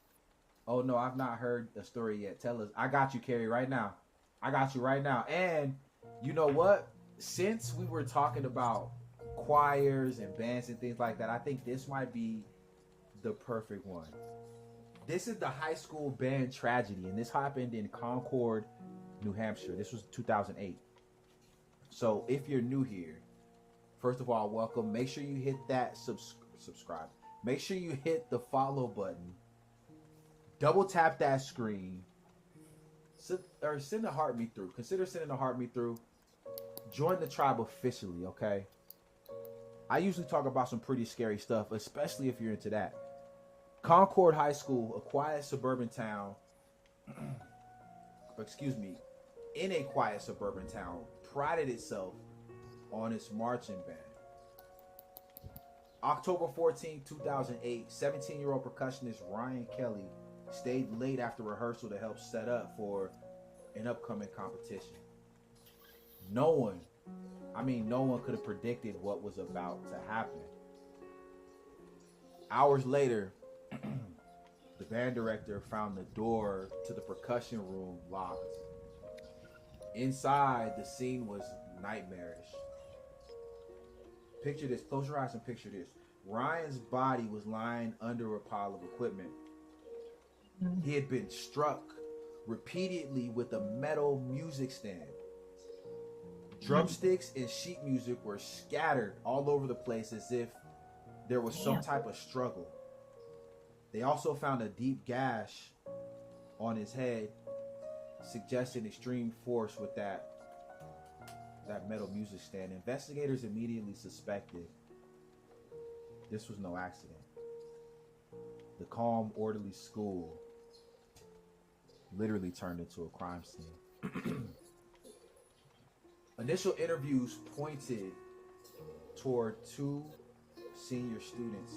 Oh no, I've not heard the story yet. Tell us. I got you, Carrie, right now. I got you right now. And you know what? Since we were talking about choirs and bands and things like that, I think this might be the perfect one. This is the high school band tragedy, and this happened in Concord, New Hampshire. This was 2008. So if you're new here, first of all, welcome. Make sure you hit that subscribe. Make sure you hit the follow button. Double tap that screen. Or send a heart me through. Consider sending a heart me through. Join the tribe officially, okay? I usually talk about some pretty scary stuff, especially if you're into that. Concord High School, a quiet suburban town. In a quiet suburban town, prided itself on its marching band. October 14, 2008, 17-year-old percussionist Ryan Kelly stayed late after rehearsal to help set up for an upcoming competition. No one could have predicted what was about to happen. Hours later, the band director found the door to the percussion room locked. Inside, the scene was nightmarish. Picture this. Close your eyes and picture this. Ryan's body was lying under a pile of equipment. He had been struck repeatedly with a metal music stand. Drumsticks and sheet music were scattered all over the place as if there was some type of struggle. They also found a deep gash on his head, suggesting extreme force with that metal music stand. Investigators immediately suspected this was no accident. The calm, orderly school literally turned into a crime scene. Initial interviews pointed toward two senior students.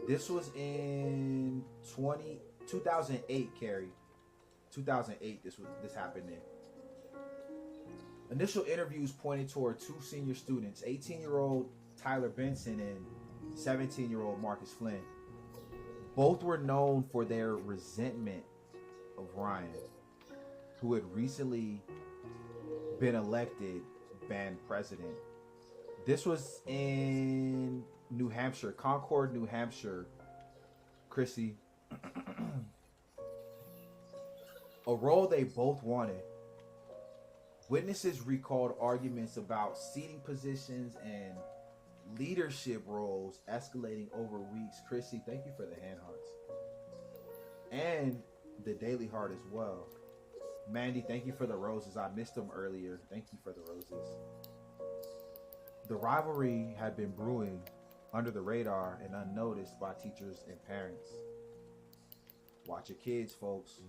This was in 2008, Carrie. 2008, this happened in. Initial interviews pointed toward two senior students, 18-year-old Tyler Benson and 17-year-old Marcus Flynn. Both were known for their resentment of Ryan. who had recently been elected band president. This was in New Hampshire, Concord, New Hampshire. Chrissy, a role they both wanted. Witnesses recalled arguments about seating positions and leadership roles escalating over weeks. Chrissy, thank you for the hand hearts. And the daily heart as well. Mandy, thank you for the roses. I missed them earlier. Thank you for the roses. The rivalry had been brewing under the radar and unnoticed by teachers and parents. Watch your kids, folks.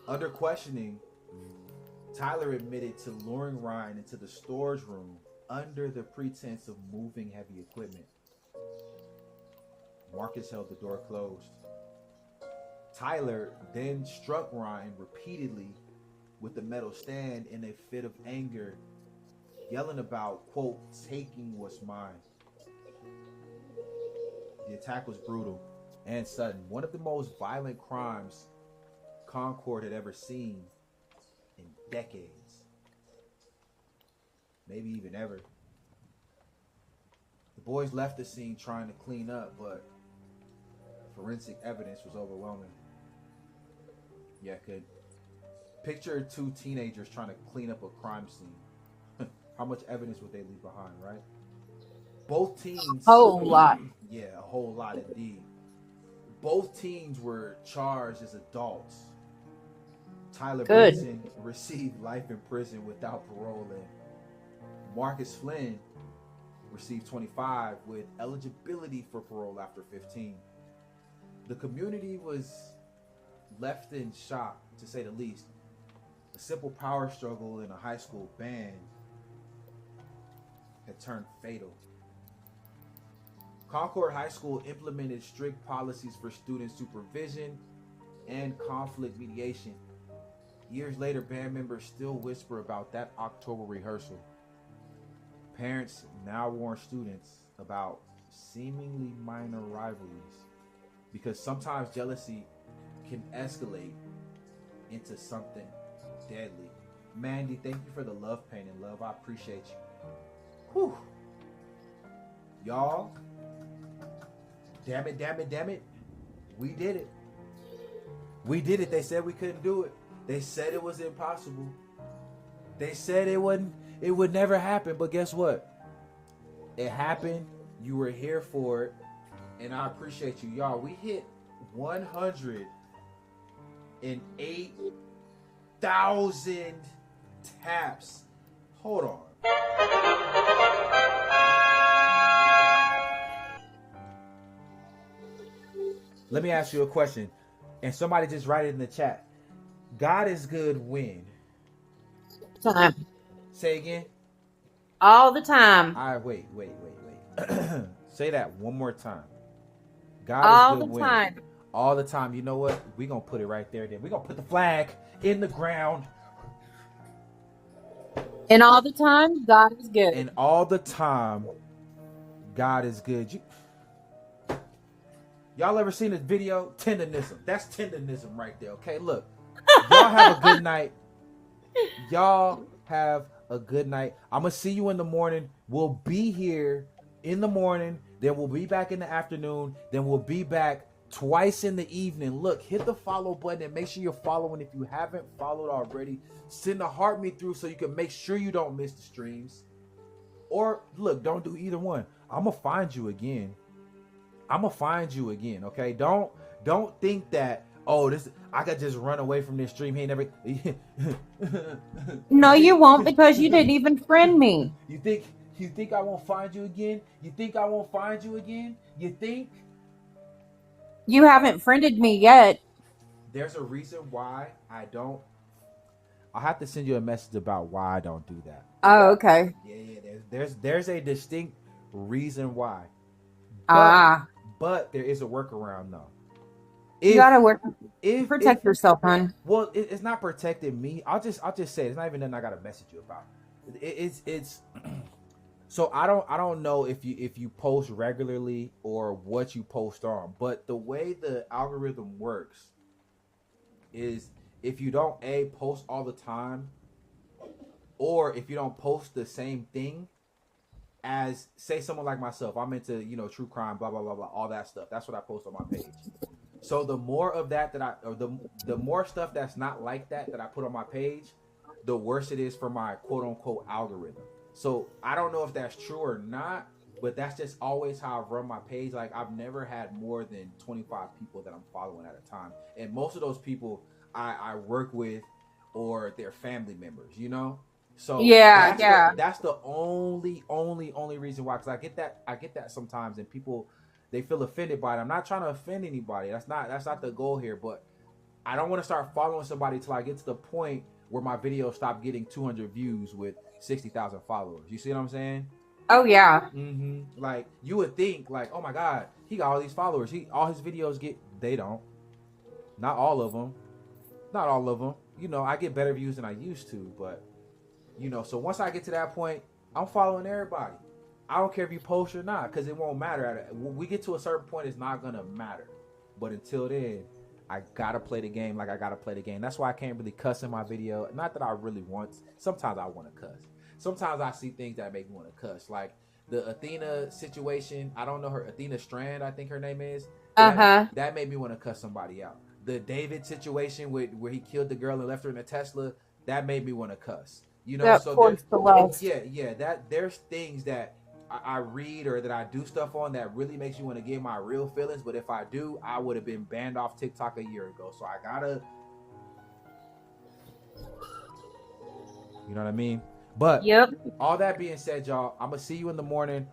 Under questioning, Tyler admitted to luring Ryan into the storage room under the pretense of moving heavy equipment. Marcus held the door closed. Tyler then struck Ryan repeatedly with the metal stand in a fit of anger, yelling about, quote, taking what's mine. The attack was brutal and sudden, one of the most violent crimes Concord had ever seen in decades, maybe even ever. The boys left the scene trying to clean up, but forensic evidence was overwhelming. Yeah, could picture two teenagers trying to clean up a crime scene. How much evidence would they leave behind, right? Both teens... Whole lot. Yeah, a whole lot indeed. Both teens were charged as adults. Tyler Benson received life in prison without parole, and Marcus Flynn received 25 with eligibility for parole after 15. The community was left in shock, to say the least. A simple power struggle in a high school band had turned fatal. Concord High School implemented strict policies for student supervision and conflict mediation. Years later, band members still whisper about that October rehearsal. Parents now warn students about seemingly minor rivalries because sometimes jealousy can escalate into something deadly. Mandy, thank you for the love painting, love. I appreciate you. Whew. Y'all, damn it. We did it. We did it. They said we couldn't do it. They said it was impossible. They said it would never happen, but guess what? It happened. You were here for it, and I appreciate you. Y'all, we hit 108,000 taps. Hold on. Let me ask you a question, and somebody just write it in the chat. God is good when? Time. Say again. All the time. All right, wait. Say that one more time. God all is good the when? time. All the time. You know what? We're going to put it right there. Then we're going to put the flag in the ground. And all the time, God is good. And all the time, God is good. Y'all ever seen this video? Tendonism. That's tendonism right there. Okay, look. Y'all have a good night. Y'all have a good night. I'm going to see you in the morning. We'll be here in the morning. Then we'll be back in the afternoon. Then we'll be back twice in the evening. Look, hit the follow button and make sure you're following if you haven't followed already. Send a heart me through so you can make sure you don't miss the streams. Or look, don't do either one. I'm going to find you again. Okay? Don't think that, oh, this I could just run away from this stream. He never. No, you won't, because you didn't even friend me. You think I won't find you again? You think You haven't friended me yet. there's a reason why I don't? I'll have to send you a message about why I don't do that. Oh, okay. Yeah. There's a distinct reason why. But there is a workaround though. You gotta protect yourself, hon. Well, it's not protecting me. I'll just say it. It's not even nothing I gotta message you about. It's so I don't know if you post regularly or what you post on, but the way the algorithm works is if you don't post all the time, or if you don't post the same thing as, say, someone like myself, I'm into, you know, true crime, blah blah blah blah, all that stuff. That's what I post on my page. So the more of that or the more stuff that's not like that I put on my page, the worse it is for my quote unquote algorithm. So I don't know if that's true or not, but that's just always how I've run my page. Like, I've never had more than 25 people that I'm following at a time, and most of those people I work with or they're family members, you know. So that's the only reason why, because I get that sometimes, and people, they feel offended by it. I'm not trying to offend anybody. That's not the goal here. But I don't want to start following somebody till I get to the point where my videos stop getting 200 views with 60,000 followers. You see what I'm saying? Oh yeah. Mm-hmm. Like, you would think, like, oh my God, he got all these followers. All his videos get. They don't. Not all of them. Not all of them. You know, I get better views than I used to, but you know. So once I get to that point, I'm following everybody. I don't care if you post or not, because it won't matter. When we get to a certain point, it's not gonna matter. But until then, I gotta play the game like I gotta play the game. That's why I can't really cuss in my video. Not that I really want. Sometimes I want to cuss. Sometimes I see things that make me want to cuss. Like the Athena situation. I don't know her. Athena Strand, I think her name is. That made me want to cuss somebody out. The David situation where he killed the girl and left her in a Tesla. That made me want to cuss. You know, so there's things that I read or that I do stuff on that really makes you want to get my real feelings. But if I do, I would have been banned off TikTok a year ago. So I gotta, you know what I mean? But all that being said, y'all, I'm gonna see you in the morning.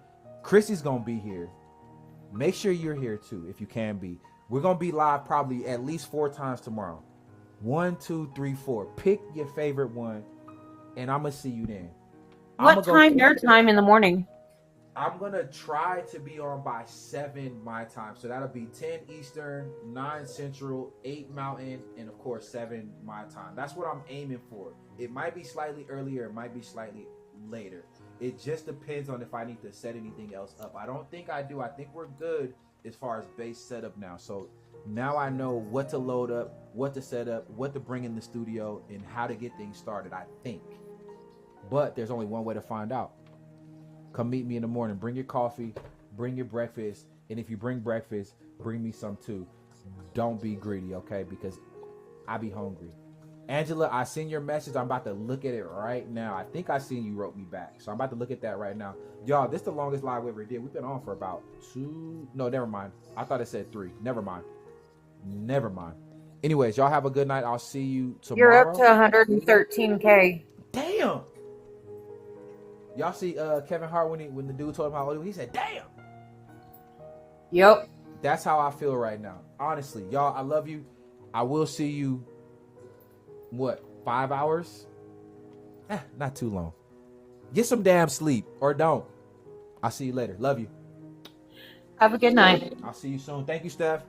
Chrissy's gonna be here. Make sure you're here too, if you can be. We're gonna be live probably at least 4 times tomorrow. 1, 2, 3, 4. Pick your favorite one, and I'm gonna see you then. What time your time in the morning? I'm gonna try to be on by 7 my time, so that'll be 10 Eastern, 9 Central, 8 Mountain, and of course 7 my time. That's what I'm aiming for. It might be slightly earlier, it might be slightly later. It just depends on if I need to set anything else up. I don't think I do. I think we're good as far as base setup now. So now I know what to load up, what to set up, what to bring in the studio, and how to get things started, I think. But there's only one way to find out. Come meet me in the morning. Bring your coffee, bring your breakfast, and if you bring breakfast, bring me some too. Don't be greedy, okay? Because I be hungry. Angela, I seen your message. I'm about to look at it right now. I think I seen you wrote me back. So I'm about to look at that right now. Y'all, this is the longest live we ever did. We've been on for about 2. No, never mind. I thought it said 3. Never mind. Anyways, y'all have a good night. I'll see you tomorrow. You're up to 113K. Damn. Y'all see Kevin Hart when the dude told him how old he said, damn. Yep. That's how I feel right now. Honestly, y'all, I love you. I will see you. What, 5 hours? Not too long. Get some damn sleep or don't. I'll see you later. Love you. Have a good night. I'll see you soon. Thank you, Steph.